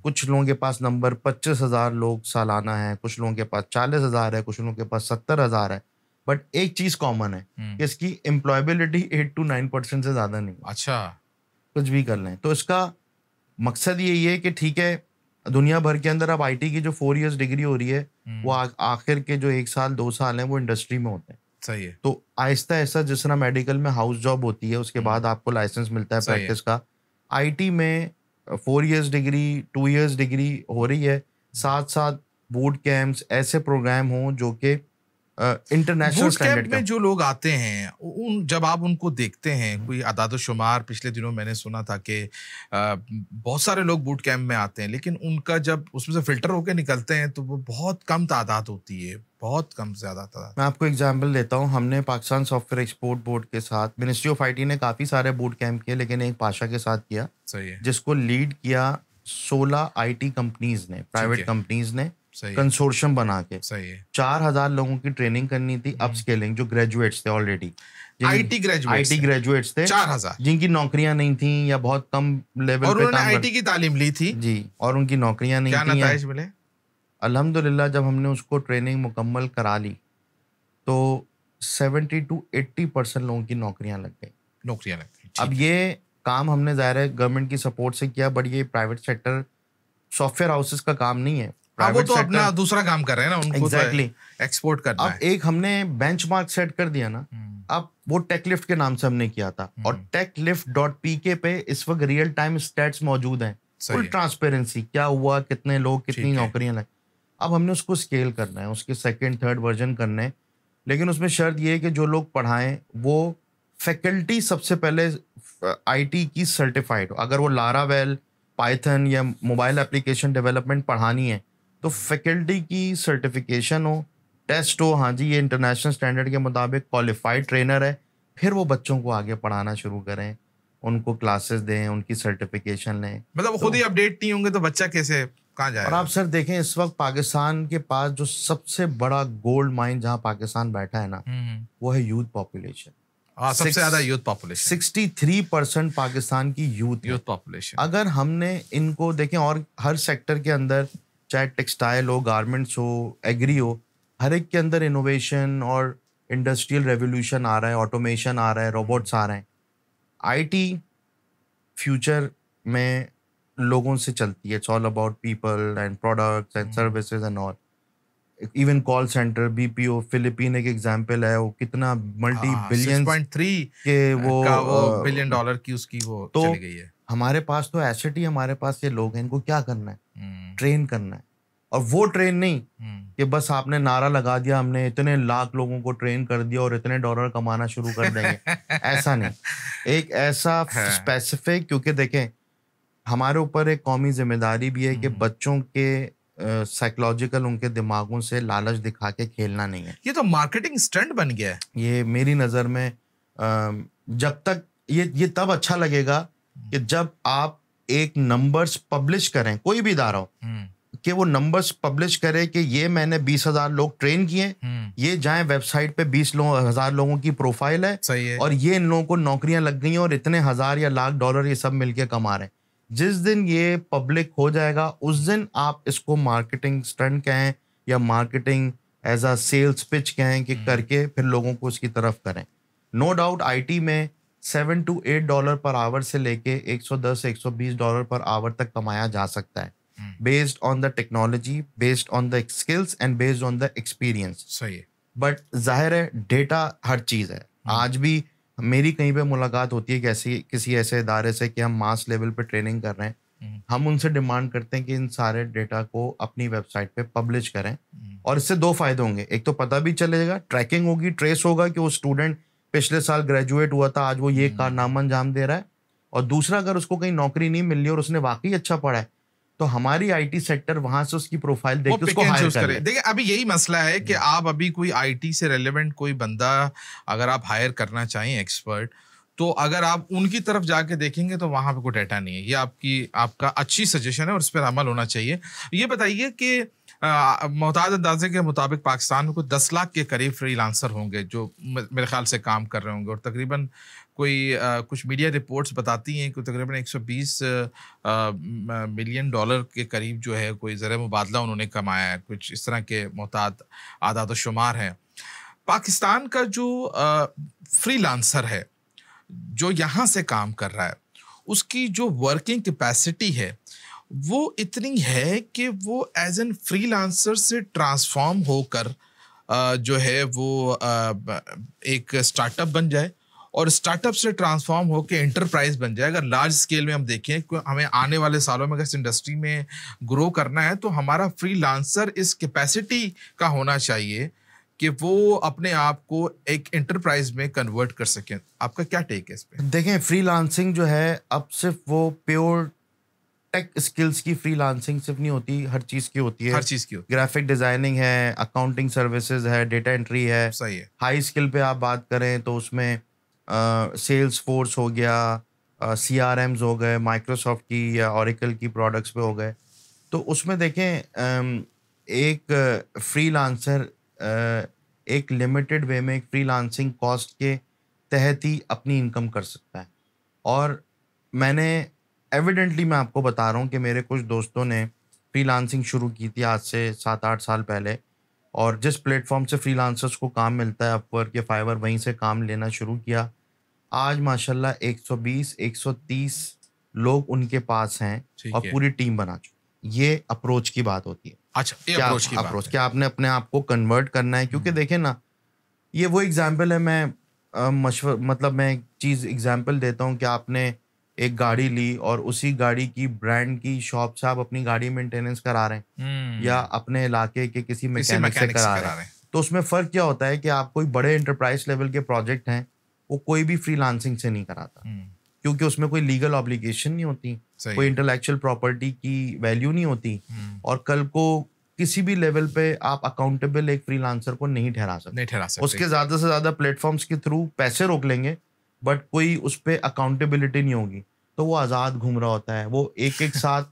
कुछ लोगों के पास नंबर 25,000 लोग सालाना है, कुछ लोगों के पास 40,000 है, कुछ लोगों के पास 70,000 है, बट एक चीज कॉमन है कि इसकी एम्प्लॉयबिलिटी 8 to 9% से ज्यादा नहीं। अच्छा, कुछ भी कर लें तो इसका मकसद यही है कि ठीक है, दुनिया भर के अंदर अब आईटी की जो 4 इयर्स डिग्री हो रही है वो आखिर के जो 1 साल 2 साल है वो इंडस्ट्री में होते हैं। सही है। तो आहिस्ता आहिस्ता जिस तरह मेडिकल में हाउस जॉब होती है, उसके बाद आपको लाइसेंस मिलता है प्रैक्टिस का, आईटी में 4 इयर्स डिग्री, 2 इयर्स डिग्री हो रही है, साथ साथ बूट कैंप्स, ऐसे प्रोग्राम हों जो कि इंटरनेशनल बूट स्टैंडर्ड कैंप का। में जो लोग आते हैं उन जब आप उनको देखते हैं, कोई आदाद शुमार पिछले दिनों मैंने सुना था कि बहुत सारे लोग बूट कैंप में आते हैं, लेकिन उनका जब उसमें से फिल्टर होकर निकलते हैं तो वो बहुत कम तादाद होती है, बहुत कम ज्यादा तादाद। मैं आपको एग्जांपल देता हूँ, हमने पाकिस्तान सॉफ्टवेयर एक्सपोर्ट बोर्ड के साथ, मिनिस्ट्री ऑफ आईटी ने काफ़ी सारे बूट कैंप किए, लेकिन एक पाशा के साथ किया, सही है, जिसको लीड किया 16 आईटी कंपनीज ने, प्राइवेट है। कंपनीज ने, सही है, कंसोर्शियम बना के। सही है। 4000 लोगों की ट्रेनिंग करनी थी, अपस्केलिंग, जो ग्रेजुएट्स थे ऑलरेडी, आईटी ग्रेजुएट्स थे 4000, जिनकी नौकरियां नहीं थी या बहुत कम लेवल और पे उन्होंने काम आईटी की तालीम ली थी जी, और उनकी नौकरियां नहीं क्या थी। नताइज मिले? अल्हम्दुलिल्लाह जब हमने उसको ट्रेनिंग मुकम्मल करा ली तो 70 to 80% लोगों की नौकरियां लग गई। नौकरियां लग गई। अब ये काम हमने ज़ाहिर है गवर्नमेंट की सपोर्ट से किया, बट ये प्राइवेट सेक्टर सॉफ्टवेयर हाउसेस का काम नहीं है। हाँ, वो प्राइवेट तो सेक्टर अपना दूसरा काम कर रहे हैं ना, उनको एग्जैक्टली एक्सपोर्ट करना अब है। एक हमने बेंचमार्क सेट कर दिया ना, अब वो टेक लिफ्ट के नाम से हमने किया था, और techlift.pk पे इस वक्त रियल टाइम स्टैट्स मौजूद हैं, सही फुल है। ट्रांसपेरेंसी, क्या हुआ, कितने लोग, कितनी ठीक है। नौकरियां लगी। अब हमने उसको स्केल करना है, उसके सेकंड थर्ड वर्जन करने हैं, लेकिन उसमें शर्त ये है कि जो लोग पढ़ाएं वो फैकल्टी सबसे पहले आईटी की सर्टिफाइड हो। अगर वो लारावेल, पाइथन या मोबाइल एप्लीकेशन डेवलपमेंट पढ़ानी है तो फैकल्टी की सर्टिफिकेशन हो, टेस्ट हो, हाँ जी ये इंटरनेशनल स्टैंडर्ड के मुताबिक क्वालिफाइड ट्रेनर है, फिर वो बच्चों को आगे पढ़ाना शुरू करें, उनको क्लासेस दें, उनकी सर्टिफिकेशन लें। मतलब वो खुद ही अपडेट नहीं होंगे तो बच्चा कैसे, कहाँ और जाएगा? आप सर देखें इस वक्त पाकिस्तान के पास जो सबसे बड़ा गोल्ड माइन जहां पाकिस्तान बैठा है ना, वो है यूथ पॉपुलेशन। सबसे ज्यादा यूथ पॉपुलेशन, 63% पाकिस्तान की यूथ यूथ पॉपुलेशन। अगर हमने इनको देखें, और हर सेक्टर के अंदर, चाहे टेक्सटाइल हो, गारमेंट्स हो, एग्री हो, हर एक के अंदर इनोवेशन और इंडस्ट्रियल रेवोल्यूशन आ रहा है, ऑटोमेशन आ रहा है, रोबोट्स आ रहे हैं। आईटी फ्यूचर में लोगों से चलती है, it's all about people and products and services and all. Even call centre, BPO, Philippine एक एग्जांपल है, वो कितना मल्टी बिलियंस 6.3 के वो बिलियन डॉलर की उसकी वो तो चली गई है। हमारे पास तो एसेट ही, हमारे पास ये लोग हैं, इनको क्या करना है? ट्रेन करना है। और वो ट्रेन नहीं कि बस आपने नारा लगा दिया हमने इतने लाख लोगों को ट्रेन कर दिया और इतने डॉलर कमाना शुरू कर देंगे, ऐसा नहीं। एक ऐसा स्पेसिफिक, क्योंकि देखें हमारे ऊपर एक कौमी जिम्मेदारी भी है कि बच्चों के साइकोलॉजिकल, उनके दिमागों से लालच दिखा के खेलना नहीं है। ये तो मार्केटिंग स्टंट बन गया है। ये मेरी नज़र में जब तक ये तब अच्छा लगेगा कि जब आप एक नंबर्स पब्लिश करें, कोई भी इदारा हो, कि वो नंबर्स पब्लिश करे कि ये मैंने 20,000 लोग ट्रेन किए, ये जाएं वेबसाइट पे 20,000 लोगों की प्रोफाइल है, सही है। और ये इन लोगों को नौकरियां लग गई हैं और इतने हजार या लाख डॉलर ये सब मिलके कमा रहे हैं। जिस दिन ये पब्लिक हो जाएगा उस दिन आप इसको मार्केटिंग स्टंट कहें या marketing as a sales pitch कहें कि करके फिर लोगों को उसकी तरफ करें। नो डाउट आईटी में $7 to $8 पर आवर से लेके $110-120 पर आवर तक कमाया जा सकता है, based on the technology, based on the skills and based on the experience. सही है। बट जाहिर है डेटा हर चीज़ है। आज भी मेरी कहीं पे मुलाकात होती है कि किसी ऐसे इदारे से कि हम मास लेवल पे ट्रेनिंग कर रहे हैं, हम उनसे डिमांड करते हैं कि इन सारे डेटा को अपनी वेबसाइट पे पब्लिश करें, और इससे दो फायदे होंगे। एक तो पता भी चलेगा, ट्रैकिंग होगी, ट्रेस होगा कि वो स्टूडेंट पिछले साल ग्रेजुएट हुआ था, आज वो ये कारनामा अंजाम दे रहा है। और दूसरा, अगर उसको कहीं नौकरी नहीं मिल रही और उसने वाकई अच्छा पढ़ा है तो हमारी आईटी सेक्टर वहां से उसकी प्रोफाइल देख के उसको हायर कर ले। देखिए अभी यही मसला है कि आप अभी कोई आईटी से रेलेवेंट कोई बंदा अगर आप हायर करना चाहें एक्सपर्ट, तो अगर आप उनकी तरफ जाके देखेंगे तो वहां पे कोई डाटा नहीं है। ये आपका अच्छी सजेशन है और इस पर अमल होना चाहिए। ये बताइए कि मोहताज अंदाजे के मुताबिक पाकिस्तान में कोई 10 लाख के करीब फ्रीलांसर होंगे जो मेरे ख्याल से काम कर रहे होंगे, और तकरीबन कोई कुछ मीडिया रिपोर्ट्स बताती हैं कि तकरीबन 120 मिलियन डॉलर के करीब जो है कोई ज़र मुबादला उन्होंने कमाया है, कुछ इस तरह के मोहताद आदाद शुमार हैं। पाकिस्तान का जो फ्रीलांसर है जो यहाँ से काम कर रहा है, उसकी जो वर्किंग कैपेसिटी है वो इतनी है कि वो एज एन फ्रीलांसर से ट्रांसफॉर्म होकर जो है वो एक स्टार्टअप बन जाए, और स्टार्टअप से ट्रांसफॉर्म होकर एंटरप्राइज बन जाए। अगर लार्ज स्केल में हम देखें, हमें आने वाले सालों में अगर इस इंडस्ट्री में ग्रो करना है तो हमारा फ्रीलांसर इस कैपेसिटी का होना चाहिए कि वो अपने आप को एक एंटरप्राइज में कन्वर्ट कर सकें? आपका क्या टेक है इस पे? देखें, फ्रीलांसिंग जो है अब सिर्फ वो प्योर टेक स्किल्स की फ्रीलांसिंग सिर्फ नहीं होती, हर चीज़ की होती है। हर चीज़ की होती ग्राफिक डिज़ाइनिंग है, अकाउंटिंग सर्विसेज है, डेटा एंट्री है। है। सही है। हाई स्किल पे आप बात करें तो उसमें सेल्स फोर्स हो गया, CRMs हो गए, माइक्रोसॉफ्ट की या ओरेकल की प्रोडक्ट्स पे हो गए। तो उसमें देखें, एक फ्रीलांसर एक लिमिटेड वे में एक फ्रीलांसिंग कॉस्ट के तहत ही अपनी इनकम कर सकता है। और मैंने एविडेंटली मैं आपको बता रहा हूँ कि मेरे कुछ दोस्तों ने फ्रीलांसिंग शुरू की थी आज से 7-8 साल पहले, और जिस प्लेटफॉर्म से फ्रीलांसर्स को काम मिलता है, अपवर्क या फाइवर, वहीं से काम लेना शुरू किया। आज माशाल्लाह 120 130 लोग उनके पास हैं और ठीक है। पूरी टीम बना चुके। ये अप्रोच की बात होती है। अच्छा, ये क्या अप्रोच की बात अप्रोच, है। क्या आपने अपने आप को कन्वर्ट करना है, क्योंकि देखें ना, ये वो एग्जाम्पल है। मैं मतलब मैं एक चीज़ एग्जाम्पल देता हूँ कि आपने एक गाड़ी ली और उसी गाड़ी की ब्रांड की शॉप से आप अपनी गाड़ी मेंटेनेंस करा रहे हैं या अपने इलाके के किसी किसी मैकेनिक से मैकेनिक से करा रहे करा हैं। रहे हैं। तो उसमें फ़र्क क्या होता है कि आप कोई बड़े एंटरप्राइज लेवल के प्रोजेक्ट हैं, वो कोई भी फ्रीलांसिंग से नहीं कराता, क्योंकि उसमें कोई लीगल ऑब्लिगेशन नहीं होती, सही कोई है। इंटेलेक्चुअल प्रॉपर्टी की वैल्यू नहीं होती, और कल को किसी भी लेवल पे आप अकाउंटेबल एक फ्रीलांसर को नहीं ठहरा सकते। नहीं ठहरा सकते। उसके ज़्यादा से ज़्यादा प्लेटफॉर्म्स के थ्रू पैसे रोक लेंगे, बट कोई उस पे अकाउंटेबिलिटी नहीं होगी। तो वो आज़ाद घूम रहा होता है, वो एक-एक साथ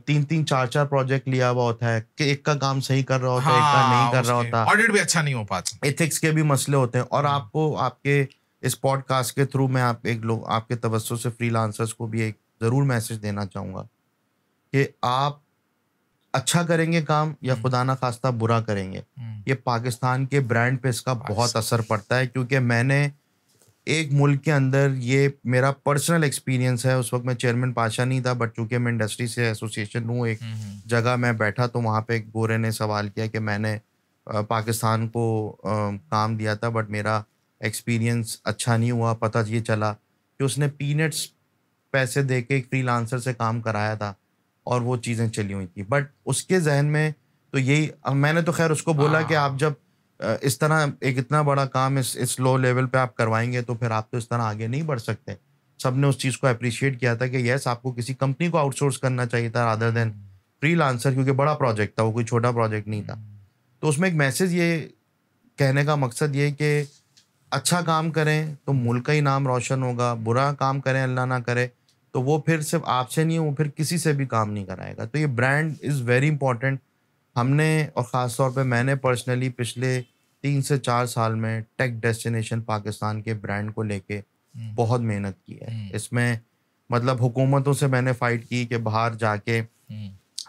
3-3 4-4 प्रोजेक्ट लिया हुआ होता है कि एक का काम सही कर रहा होता है, एक का नहीं हाँ, कर रहा उसके होता। ऑडिट भी अच्छा नहीं हो पाता। एथिक्स के भी मसले होते हैं, और आपको आपके इस पॉडकास्ट के थ्रू मैं आप एक लोग आपके तवज्जो से फ्रीलांसर्स को भी एक ज़रूर मैसेज देना चाहूँगा कि आप अच्छा करेंगे काम या खुदा ना खास्ता बुरा करेंगे, ये पाकिस्तान के ब्रांड पे इसका बहुत असर पड़ता है। क्योंकि मैंने एक मुल्क के अंदर, ये मेरा पर्सनल एक्सपीरियंस है, उस वक्त मैं चेयरमैन पाशा नहीं था, बट चूंकि मैं इंडस्ट्री से एसोसिएशन हूँ, एक जगह मैं बैठा तो वहाँ पे एक गोरे ने सवाल किया कि मैंने पाकिस्तान को काम दिया था, बट मेरा एक्सपीरियंस अच्छा नहीं हुआ। पता ये चला कि उसने पीनट्स पैसे दे के एक फ्रीलांसर से काम कराया था और वो चीज़ें चली हुई थी। बट उसके ज़हन में तो यही, अब मैंने तो खैर उसको बोला कि आप जब इस तरह एक इतना बड़ा काम इस लो लेवल पे आप करवाएँगे तो फिर आप तो इस तरह आगे नहीं बढ़ सकते। सबने उस चीज़ को एप्रिशिएट किया था कि येस, आपको किसी कंपनी को आउटसोर्स करना चाहिए था रादर देन फ्रीलांसर, क्योंकि बड़ा प्रोजेक्ट था, वो कोई छोटा प्रोजेक्ट नहीं था। तो उसमें एक मैसेज ये कहने का मकसद ये है कि अच्छा काम करें तो मुल्क का ही नाम रोशन होगा, बुरा काम करें अल्लाह ना करे तो वो फिर सिर्फ आपसे नहीं, वो फिर किसी से भी काम नहीं कराएगा। तो ये ब्रांड इज़ वेरी इंपॉर्टेंट। हमने और ख़ास तौर पे मैंने पर्सनली पिछले 3 से 4 साल में टेक डेस्टिनेशन पाकिस्तान के ब्रांड को लेके बहुत मेहनत की है। इसमें मतलब हुकूमतों से मैंने फ़ाइट की कि बाहर जाके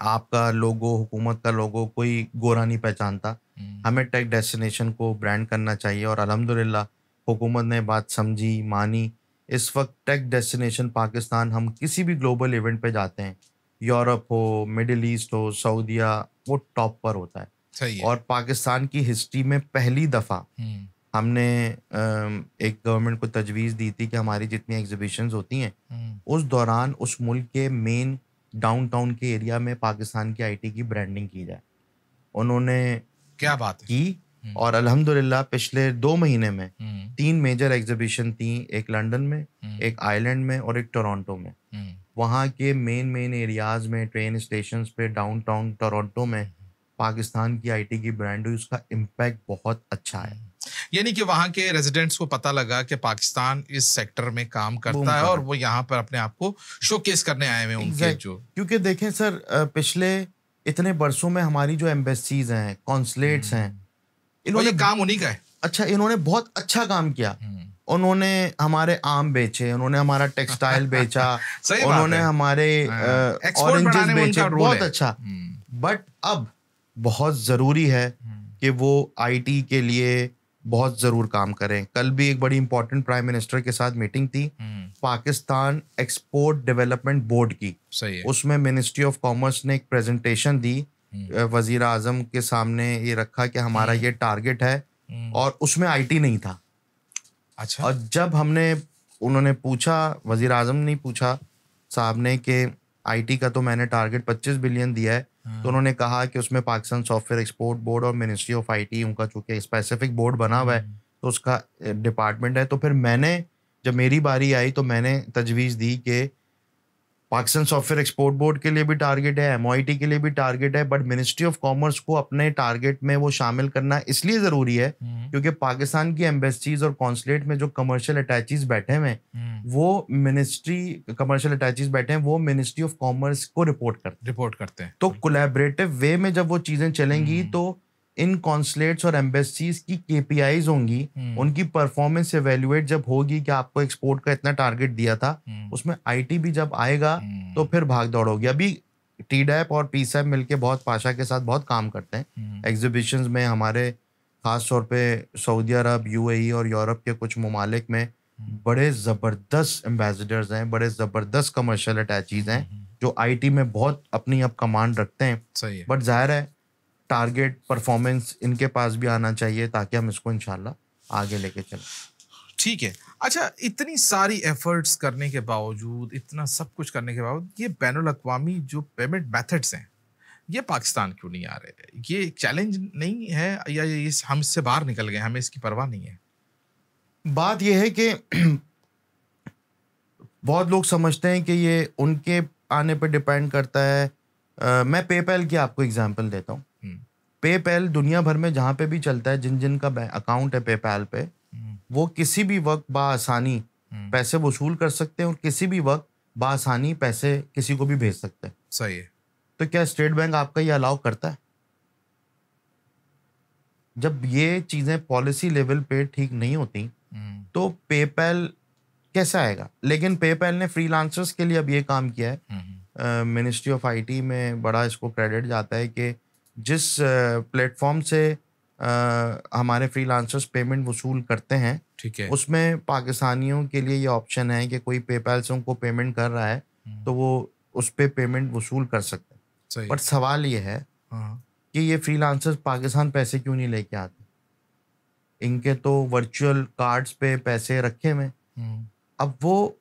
आपका लोगो, हुकूमत का लोगो कोई गोरा नहीं पहचानता, हमें टेक डेस्टिनेशन को ब्रांड करना चाहिए, और अल्हम्दुलिल्लाह हुकूमत ने बात समझी, मानी। इस वक्त टेक डेस्टिनेशन पाकिस्तान, हम किसी भी ग्लोबल इवेंट पे जाते हैं, यूरोप हो, मिडिल ईस्ट हो, सऊदीया, वो टॉप पर होता है। सही है। और पाकिस्तान की हिस्ट्री में पहली दफ़ा हमने एक गवर्नमेंट को तजवीज़ दी थी कि हमारी जितनी एग्जीबिशंस होती हैं, उस दौरान उस मुल्क के मेन डाउनटाउन के एरिया में पाकिस्तान की आईटी की ब्रांडिंग की जाए। उन्होंने क्या बात है। की, और अल्हम्दुलिल्लाह पिछले 2 महीने में 3 मेजर एग्जीबिशन थी, एक लंदन में, एक आयरलैंड में और एक टोरंटो में। वहाँ के मेन एरियाज़ में, ट्रेन स्टेशंस पे, डाउनटाउन टोरंटो में पाकिस्तान की आईटी की ब्रांड हुई, उसका इम्पैक्ट बहुत अच्छा है। यानी कि वहाँ के रेजिडेंट्स को पता लगा कि पाकिस्तान इस सेक्टर में काम करता है और वो यहाँ पर अपने आप को शोकेस करने आए हुए उनके जो। क्योंकि देखें सर, पिछले इतने बरसों में हमारी जो एम्बेसीज हैं, कॉन्सुलेट्स हैं, इन्होंने काम उन्हीं का है। अच्छा, इन्होंने बहुत अच्छा काम किया। उन्होंने हमारे आम बेचे, उन्होंने हमारा टेक्सटाइल बेचा, उन्होंने हमारे ऑरेंजेस बेचे, बहुत अच्छा। बट अब बहुत ज़रूरी है कि वो आईटी के लिए बहुत ज़रूर काम करें। कल भी एक बड़ी इंपॉर्टेंट प्राइम मिनिस्टर के साथ मीटिंग थी, पाकिस्तान एक्सपोर्ट डेवलपमेंट बोर्ड की। सही है। उसमें मिनिस्ट्री ऑफ कॉमर्स ने एक प्रेजेंटेशन दी, वजीर आजम के सामने ये रखा कि हमारा ये टारगेट है, और उसमें आईटी नहीं था। अच्छा। और जब उन्होंने पूछा, वजीर आजम ने पूछा साहब ने कि आईटी का तो मैंने टारगेट 25 बिलियन दिया है, तो उन्होंने कहा कि उसमें पाकिस्तान सॉफ्टवेयर एक्सपोर्ट बोर्ड और मिनिस्ट्री ऑफ आईटी, उनका चूंकि स्पेसिफिक बोर्ड बना हुआ है तो उसका डिपार्टमेंट है। तो फिर मैंने, जब मेरी बारी आई तो मैंने तजवीज़ दी कि पाकिस्तान सॉफ्टवेयर एक्सपोर्ट बोर्ड के लिए भी टारगेट है, एमओआईटी के लिए भी टारगेट है, बट मिनिस्ट्री ऑफ कॉमर्स को अपने टारगेट में वो शामिल करना इसलिए ज़रूरी है क्योंकि पाकिस्तान की एम्बेसीज और कॉन्सुलेट में जो कमर्शियल अटैचीज बैठे हुए हैं वो कमर्शियल अटैचीज बैठे हैं वो मिनिस्ट्री ऑफ कॉमर्स को रिपोर्ट करते हैं। तो कोलैबोरेटिव वे में जब वो चीज़ें चलेंगी तो इन कॉन्सुलेट्स और एम्बेसीज की केपीआईज होंगी, उनकी परफॉर्मेंस एवेल्युएट जब होगी कि आपको एक्सपोर्ट का इतना टारगेट दिया था, उसमें आईटी भी जब आएगा तो फिर भाग दौड़ होगी। अभी टीडैप और पीसैप मिलके बहुत पाशा के साथ बहुत काम करते हैं एग्जीबिशंस में। हमारे खास तौर पे सऊदी अरब, यूएई और यूरोप के कुछ ममालिक में बड़े ज़बरदस्त एम्बेसडर्स हैं, बड़े ज़बरदस्त कमर्शियल अटैचीज हैं जो आईटी में बहुत अपनी अब कमांड रखते हैं। सही है। बट जाहिर है टारगेट परफॉर्मेंस इनके पास भी आना चाहिए ताकि हम इसको इंशाल्लाह आगे लेके चलें। ठीक है। अच्छा, इतनी सारी एफर्ट्स करने के बावजूद, इतना सब कुछ करने के बावजूद, ये बैनुल अक़वामी जो पेमेंट मेथड्स हैं ये पाकिस्तान क्यों नहीं आ रहे? ये चैलेंज नहीं है या ये हम इससे बाहर निकल गए, हमें इसकी परवाह नहीं है? बात यह है कि बहुत लोग समझते हैं कि ये उनके आने पर डिपेंड करता है। मैं पेपैल की आपको एग्जांपल देता हूँ। पेपैल दुनिया भर में जहाँ पे भी चलता है, जिन जिन का अकाउंट है पेपैल पे, वो किसी भी वक्त बाआसानी पैसे वसूल कर सकते हैं और किसी भी वक्त बाआसानी पैसे किसी को भी भेज सकते हैं। सही है। तो क्या स्टेट बैंक आपका ये अलाउ करता है? जब ये चीज़ें पॉलिसी लेवल पे ठीक नहीं होती तो पेपैल कैसे आएगा? लेकिन पेपैल ने फ्रीलांसर्स के लिए अब ये काम किया है। मिनिस्ट्री ऑफ आईटी में बड़ा इसको क्रेडिट जाता है कि जिस प्लेटफॉर्म से हमारे फ्रीलांसर्स पेमेंट वसूल करते हैं, ठीक है, उसमें पाकिस्तानियों के लिए ये ऑप्शन है कि कोई पेपैल से उनको पेमेंट कर रहा है तो वो उस पे पेमेंट वसूल कर सकते हैं। बट सवाल ये है कि ये फ्रीलांसर्स पाकिस्तान पैसे क्यों नहीं लेके आते? इनके तो वर्चुअल कार्ड्स पे पैसे रखे हुए। अब वो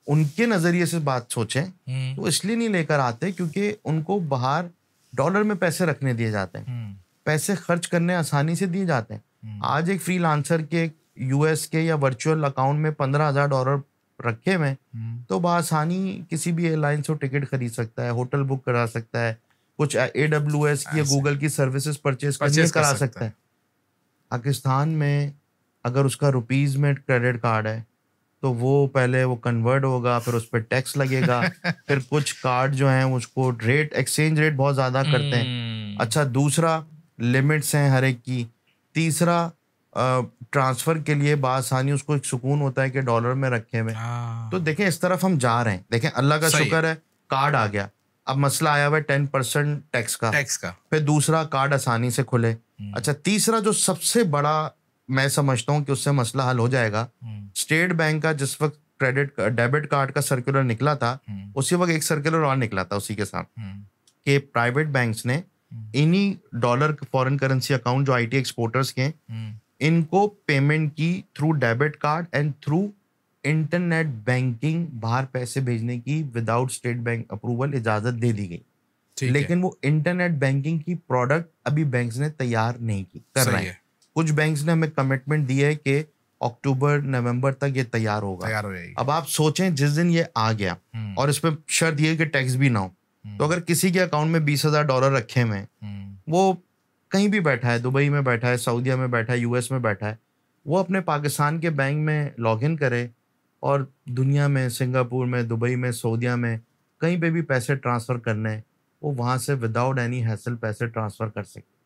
उनके नज़रिए से बात सोचें तो इसलिए नहीं लेकर आते क्योंकि उनको बाहर डॉलर में पैसे रखने दिए जाते हैं, पैसे खर्च करने आसानी से दिए जाते हैं। आज एक फ्रीलांसर के यूएस के या वर्चुअल अकाउंट में $15,000 रखे हुए तो बआसानी किसी भी एयरलाइन से टिकट खरीद सकता है, होटल बुक करा सकता है, कुछ AWS की या गूगल की सर्विसेज परचेज करा सकता है। पाकिस्तान में अगर उसका रुपीज़ में क्रेडिट कार्ड है तो वो पहले वो कन्वर्ट होगा, फिर उस पर टैक्स लगेगा, फिर कुछ कार्ड जो हैं उसको एक्सचेंज रेट बहुत ज़्यादा करते हैं। अच्छा, दूसरा लिमिट्स हैं हर एक की। तीसरा ट्रांसफ़र के लिए बासानी उसको एक सुकून होता है कि डॉलर में रखे हुए। तो देखें इस तरफ हम जा रहे हैं। देखें अल्लाह का शुक्र है कार्ड आ गया। अब मसला आया हुआ है 10% टैक्स का। फिर दूसरा कार्ड आसानी से खुले। अच्छा, तीसरा जो सबसे बड़ा मैं समझता हूँ कि उससे मसला हल हो जाएगा, स्टेट बैंक का जिस वक्त डेबिट कार्ड का सर्कुलर निकला था उसी वक्त एक सर्कुलर और निकला था उसी के साथ कि प्राइवेट बैंक्स ने इन्हीं डॉलर फॉरेन करेंसी अकाउंट जो आईटी एक्सपोर्टर्स के इनको पेमेंट की through debit card and through internet banking बाहर पैसे भेजने की विदाउट स्टेट बैंक अप्रूवल इजाजत दे दी गई। लेकिन वो इंटरनेट बैंकिंग की प्रोडक्ट अभी बैंक्स ने तैयार नहीं की कर रहे हैं। कुछ बैंक्स ने हमें कमिटमेंट दी है कि अक्टूबर नवंबर तक ये तैयार होगा। अब आप सोचें जिस दिन ये आ गया और इस पर शर्त ये कि टैक्स भी ना हो, तो अगर किसी के अकाउंट में $20,000 रखे हुए हैं, वो कहीं भी बैठा है, दुबई में बैठा है, सऊदीया में बैठा है, यूएस में बैठा है, वो अपने पाकिस्तान के बैंक में लॉगिन करे और दुनिया में, सिंगापुर में, दुबई में, सऊदीया में कहीं पे भी पैसे ट्रांसफ़र करने हैं, वो वहाँ से विदाउट एनी हैसल पैसे ट्रांसफ़र कर सकते।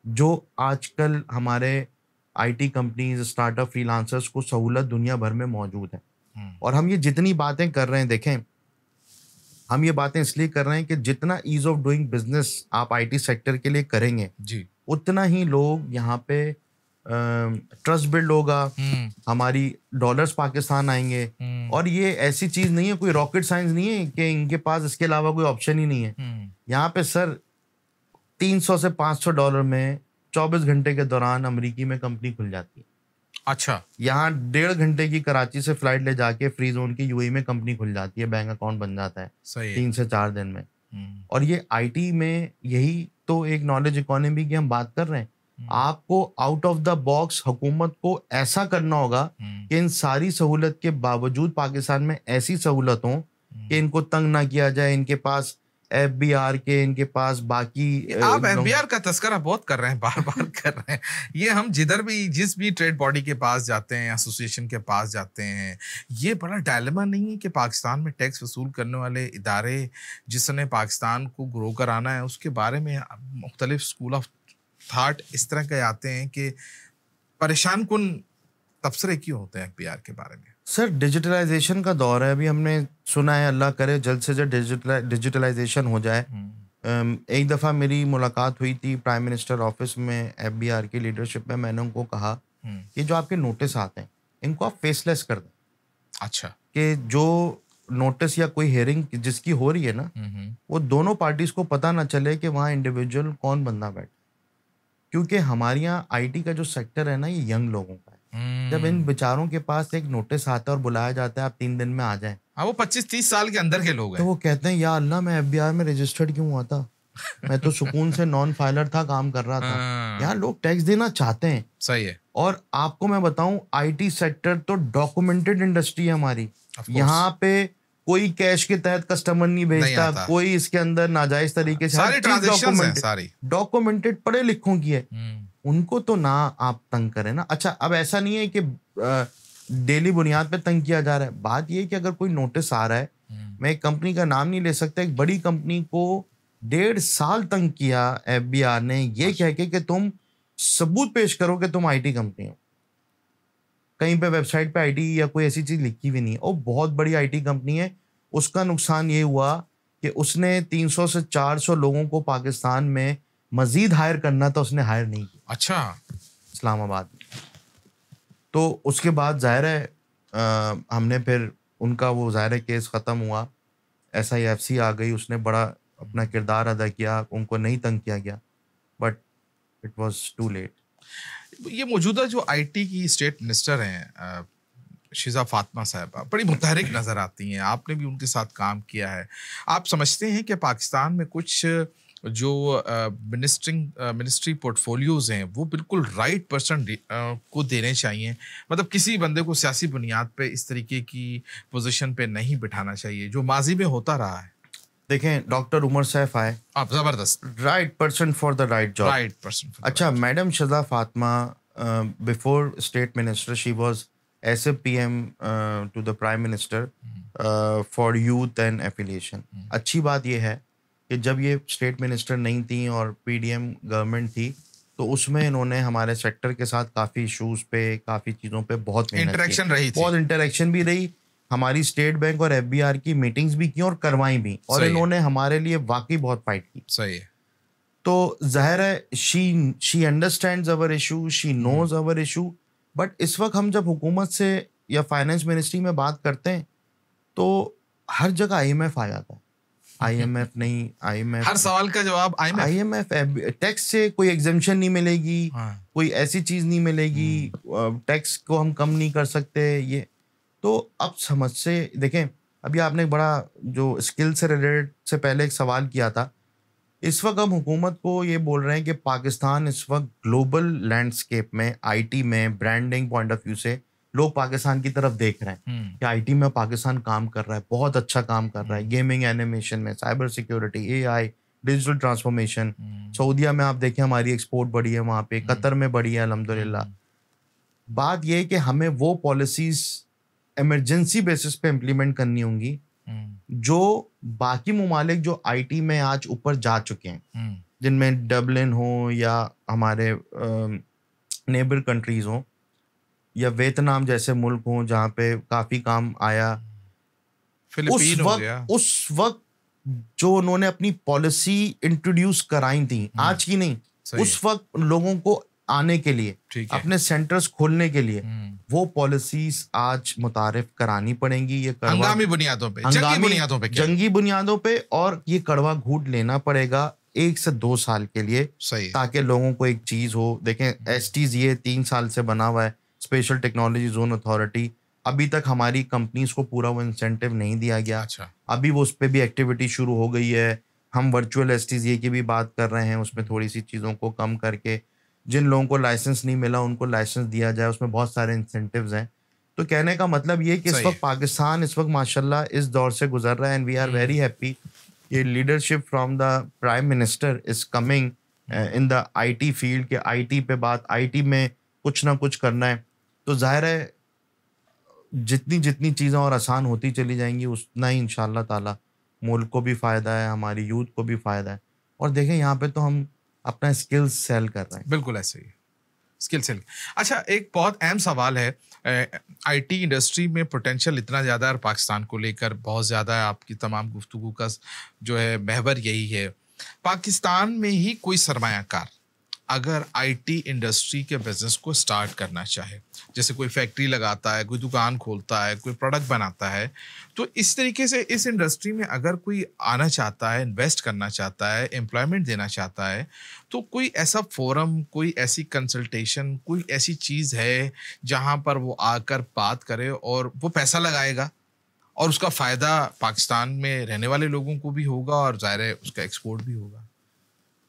जो आजकल हमारे आईटी कंपनीज, स्टार्टअप, फ्रीलांसर्स को सहूलत दुनिया भर में मौजूद है। और हम ये जितनी बातें कर रहे हैं, देखें हम ये बातें इसलिए कर रहे हैं कि जितना ईज ऑफ डूइंग बिजनेस आप आईटी सेक्टर के लिए करेंगे जी, उतना ही लोग यहाँ पे ट्रस्ट बिल्ड होगा, हमारी डॉलर्स पाकिस्तान आएंगे। और ये ऐसी चीज नहीं है, कोई रॉकेट साइंस नहीं है कि इनके पास इसके अलावा कोई ऑप्शन ही नहीं है। यहाँ पे सर $300 से $500 में 24 घंटे के दौरान अमेरिकी में कंपनी खुल जाती है। अच्छा, यहाँ 1.5 घंटे की कराची से फ्लाइट ले जाके फ्री जोन की यूएई में कंपनी खुल जाती है, बैंक अकाउंट बन जाता है 3 से 4 दिन में। और ये आईटी में यही तो एक नॉलेज इकोनॉमी की हम बात कर रहे हैं। आपको आउट ऑफ द बॉक्स हुकूमत को ऐसा करना होगा कि इन सारी सहूलत के बावजूद पाकिस्तान में ऐसी सहूलत हो कि इनको तंग ना किया जाए, इनके पास एफबीआर के, इनके पास बाकी आप एफबीआर का तस्करा बहुत कर रहे हैं, बार बार कर रहे हैं। ये हम जिधर भी जिस भी ट्रेड बॉडी के पास जाते हैं, एसोसिएशन के पास जाते हैं, ये बड़ा डायलेमा नहीं है कि पाकिस्तान में टैक्स वसूल करने वाले इदारे जिसने पाकिस्तान को ग्रो कराना है, उसके बारे में मुख्तलिफ स्कूल ऑफ थाट इस तरह के आते हैं कि परेशान कुन तबसरे क्यों होते हैं एफबीआर के बारे में? सर, डिजिटलाइजेशन का दौर है। अभी हमने सुना है, अल्लाह करे जल्द से जल्द डिजिटलाइजेशन हो जाए। एक दफ़ा मेरी मुलाकात हुई थी प्राइम मिनिस्टर ऑफिस में एफबीआर की लीडरशिप में। मैंने उनको कहा कि जो आपके नोटिस आते हैं इनको आप फेसलेस कर दें। अच्छा। कि जो नोटिस या कोई हियरिंग जिसकी हो रही है ना, वो दोनों पार्टीज को पता ना चले कि वहाँ इंडिविजुअल कौन बंदा बैठा। क्योंकि हमारे यहाँ आईटी का जो सेक्टर है ना, ये यंग लोगों का है। जब इन बेचारों के पास एक नोटिस आता है और बुलाया जाता है आप 3 दिन में आ जाएं, हाँ, वो 25-30 साल के अंदर के लोग हैं, तो वो कहते हैं या अल्लाह, मैं एफबीआर में रजिस्टर्ड क्यों हुआ था? मैं तो सुकून से नॉन फाइलर था, काम कर रहा था। यहाँ लोग टैक्स देना चाहते हैं। सही है। और आपको मैं बताऊं, आईटी सेक्टर तो डॉक्यूमेंटेड इंडस्ट्री है हमारी। यहाँ पे कोई कैश के तहत कस्टमर नहीं भेजता, कोई इसके अंदर नाजायज तरीके से, सारी ट्रांजैक्शंस हैं, सारी डॉक्यूमेंटेड, पढ़े लिखों की है। उनको तो ना आप तंग करें ना। अच्छा, अब ऐसा नहीं है कि डेली बुनियाद पे तंग किया जा रहा है। बात ये है कि अगर कोई नोटिस आ रहा है, मैं एक कंपनी का नाम नहीं ले सकता, एक बड़ी कंपनी को 1.5 साल तंग किया एफबीआर ने, ये कह के कि तुम सबूत पेश करो कि तुम आईटी कंपनी हो। कहीं पे वेबसाइट पे आईटी या कोई ऐसी चीज लिखी भी नहीं है। और बहुत बड़ी आईटी कंपनी है। उसका नुकसान ये हुआ कि उसने 300 से 400 लोगों को पाकिस्तान में मजीद हायर करना था, उसने हायर नहीं किया। अच्छा। इस्लामाबाद में। तो उसके बाद जाहिर है हमने फिर उनका वो जाहिर है केस ख़त्म हुआ, SIFC आ गई, उसने बड़ा अपना किरदार अदा किया, उनको नहीं तंग किया गया, but it was too late. ये मौजूदा जो आईटी की स्टेट मिनिस्टर हैं शिजा फातिमा साहिबा, बड़ी मुतहरिक नज़र आती हैं। आपने भी उनके साथ काम किया है। आप समझते हैं कि पाकिस्तान में कुछ जो मिनिस्ट्री पोर्टफोलियोज हैं वो बिल्कुल राइट पर्सन को देने चाहिए? मतलब किसी बंदे को सियासी बुनियाद पे इस तरीके की पोजीशन पे नहीं बिठाना चाहिए जो माजी में होता रहा है। देखें, डॉक्टर उमर सैफ आए, आप जबरदस्त, right person for the right job, right person. अच्छा, madam Shiza Fatima before state minister she was SAPM to the prime minister for youth and affiliation. अच्छी बात यह है कि जब ये स्टेट मिनिस्टर नहीं थी और PDM गवर्नमेंट थी, तो उसमें इन्होंने हमारे सेक्टर के साथ काफ़ी इशूज़ पे, काफ़ी चीज़ों पे बहुत इंटरेक्शन रही थी, बहुत इंटरेक्शन भी रही। हमारी स्टेट बैंक और FBR की मीटिंग्स भी की और करवाई भी, और इन्होंने हमारे लिए वाकई बहुत फाइट की। सही है। तो जाहिर है she understands our issue, she knows our issue. But इस वक्त हम जब हुकूमत से या फाइनेंस मिनिस्ट्री में बात करते हैं तो हर जगह IMF आ जाता है। IMF नहीं, IMF, हर सवाल का जवाब IMF। टैक्स से कोई एग्जेम्पशन नहीं मिलेगी, कोई ऐसी चीज नहीं मिलेगी, टैक्स को हम कम नहीं कर सकते। ये तो अब समझ से देखें, अभी आपने एक बड़ा जो स्किल से रिलेटेड से पहले एक सवाल किया था। इस वक्त हम हुकूमत को ये बोल रहे हैं कि पाकिस्तान इस वक्त ग्लोबल लैंडस्केप में आईटी में ब्रांडिंग पॉइंट ऑफ व्यू से लोग पाकिस्तान की तरफ देख रहे हैं कि आईटी में पाकिस्तान काम कर रहा है, बहुत अच्छा काम कर रहा है, गेमिंग, एनिमेशन में, cyber security, AI, digital transformation. सऊदीया में आप देखें हमारी एक्सपोर्ट बढ़ी है, वहाँ पे कतर में बढ़ी है अल्हम्दुलिल्लाह। बात यह है कि हमें वो पॉलिसीज इमरजेंसी बेसिस पे इम्प्लीमेंट करनी होंगी जो बाकी मुमालिक जो आईटी में आज ऊपर जा चुके हैं, जिनमें डबलिन हो या हमारे नेबर कंट्रीज हो या वियतनाम जैसे मुल्क हों जहाँ पे काफ़ी काम आया। उस वक्त जो उन्होंने अपनी पॉलिसी इंट्रोड्यूस कराई थी, आज की नहीं, उस वक्त लोगों को आने के लिए, अपने सेंटर्स खोलने के लिए वो पॉलिसीज आज मुतारिफ करानी पड़ेंगी। ये हंगामी बुनियादों पे, जंगी बुनियादों पे, और ये कड़वा घूंट लेना पड़ेगा 1 से 2 साल के लिए, ताकि लोगों को एक चीज हो। देखें, STs ये 3 साल से बना हुआ है, स्पेशल टेक्नोलॉजी जोन अथॉरिटी। अभी तक हमारी कंपनीज को पूरा वो इंसेंटिव नहीं दिया गया। अच्छा। अभी वो उस पर भी एक्टिविटी शुरू हो गई है। हम वर्चुअल एसटीजीए की भी बात कर रहे हैं, उसमें थोड़ी सी चीज़ों को कम करके जिन लोगों को लाइसेंस नहीं मिला उनको लाइसेंस दिया जाए, उसमें बहुत सारे इंसेंटिव्स हैं। तो कहने का मतलब ये कि इस सही वक्त है। पाकिस्तान इस वक्त माशाल्लाह इस दौर से गुजर रहा है, and we are very happy. ये leadership from the prime minister is coming in the IT field, के आईटी पे बात, आईटी में कुछ ना कुछ करना है। तो जाहिर है जितनी जितनी चीज़ें और आसान होती चली जाएंगी उतना ही इंशाल्लाह ताला मुल्क को भी फ़ायदा है, हमारी यूथ को भी फ़ायदा है। और देखें यहाँ पे तो हम अपना स्किल्स सेल कर रहे हैं। बिल्कुल ऐसे ही स्किल सेल। अच्छा, एक बहुत अहम सवाल है, आईटी इंडस्ट्री में पोटेंशियल इतना ज़्यादा है और पाकिस्तान को लेकर बहुत ज़्यादा है, आपकी तमाम गुफ्तगू का जो है महवर यही है। पाकिस्तान में ही कोई सरमायाकार अगर आईटी इंडस्ट्री के बिजनेस को स्टार्ट करना चाहे, जैसे कोई फैक्ट्री लगाता है, कोई दुकान खोलता है, कोई प्रोडक्ट बनाता है, तो इस तरीके से इस इंडस्ट्री में अगर कोई आना चाहता है, इन्वेस्ट करना चाहता है, एम्प्लॉयमेंट देना चाहता है, तो कोई ऐसा फोरम, कोई ऐसी कंसल्टेशन, कोई ऐसी चीज़ है जहाँ पर वो आकर बात करे और वो पैसा लगाएगा और उसका फ़ायदा पाकिस्तान में रहने वाले लोगों को भी होगा और ज़ाहिर है उसका एक्सपोर्ट भी होगा।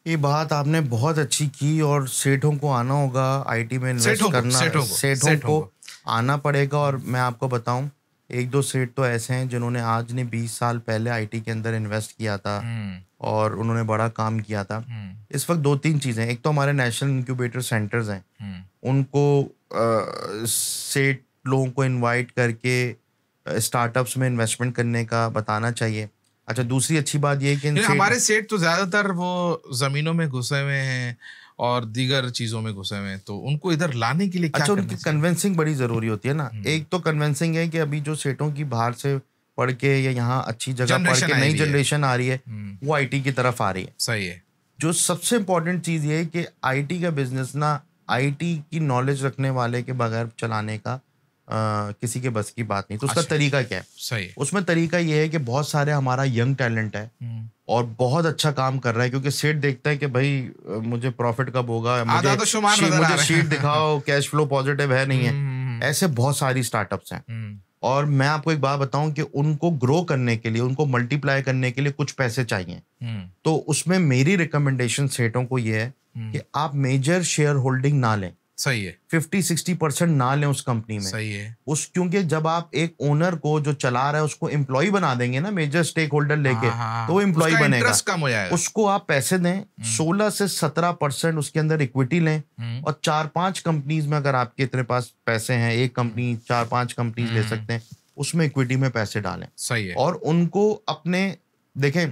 ये बात आपने बहुत अच्छी की, और सेठों को आना होगा आईटी में इन्वेस्ट करना, सेठों को आना पड़ेगा। और मैं आपको बताऊं, एक दो सेठ तो ऐसे हैं जिन्होंने आज ने 20 साल पहले आईटी के अंदर इन्वेस्ट किया था और उन्होंने बड़ा काम किया था। इस वक्त दो तीन चीज़ें, एक तो हमारे नेशनल इंक्यूबेटर सेंटर्स हैं, उनको सेठ लोगों को इनवाइट करके स्टार्टअप्स में इन्वेस्टमेंट करने का बताना चाहिए। अच्छा, दूसरी अच्छी बात ये है कि हमारे सेठ तो ज्यादातर वो जमीनों में घुसे हुए हैं और दीगर चीजों में घुसे हुए हैं, तो उनको इधर लाने के लिए क्या अच्छा, उनकी कन्विंसिंग बड़ी जरूरी होती है ना। एक तो कन्विंसिंग है कि अभी जो सेठों की बाहर से पढ़ के या यहाँ अच्छी जगह पढ़ के नई जनरेशन आ रही है, वो आईटी की तरफ आ रही है। सही है। जो सबसे इम्पोर्टेंट चीज़ ये है कि आईटी का बिजनेस ना आईटी की नॉलेज रखने वाले के बगैर चलाने का किसी के बस की बात नहीं। तो उसका तरीका क्या है? सही है। उसमें तरीका ये है कि बहुत सारे हमारा यंग टैलेंट है और बहुत अच्छा काम कर रहा है, क्योंकि सेठ देखता है कि भाई मुझे प्रॉफिट कब होगा, मुझे शीट दिखाओ, कैश फ्लो पॉजिटिव है नहीं है। ऐसे बहुत सारी स्टार्टअप्स हैं और मैं आपको एक बात बताऊं कि उनको ग्रो करने के लिए, उनको मल्टीप्लाई करने के लिए कुछ पैसे चाहिए। तो उसमें मेरी रिकमेंडेशन सेठों को ये है कि आप मेजर शेयर होल्डिंग ना लें। सही है। 50-60% ना लें उस कंपनी में। सही है। क्योंकि जब आप एक ओनर को जो चला रहा है उसको एम्प्लॉय बना देंगे ना, मेजर स्टेक होल्डर लेके, तो वो एम्प्लॉय बनेगा, कम हो जाएगा। उसको आप पैसे दें, 16 से 17% उसके अंदर इक्विटी लें और 4-5 कंपनीज में, अगर आपके इतने पास पैसे हैं, एक कंपनी 4-5 कंपनीज ले सकते हैं, उसमें इक्विटी में पैसे डालें। सही है। और उनको अपने, देखें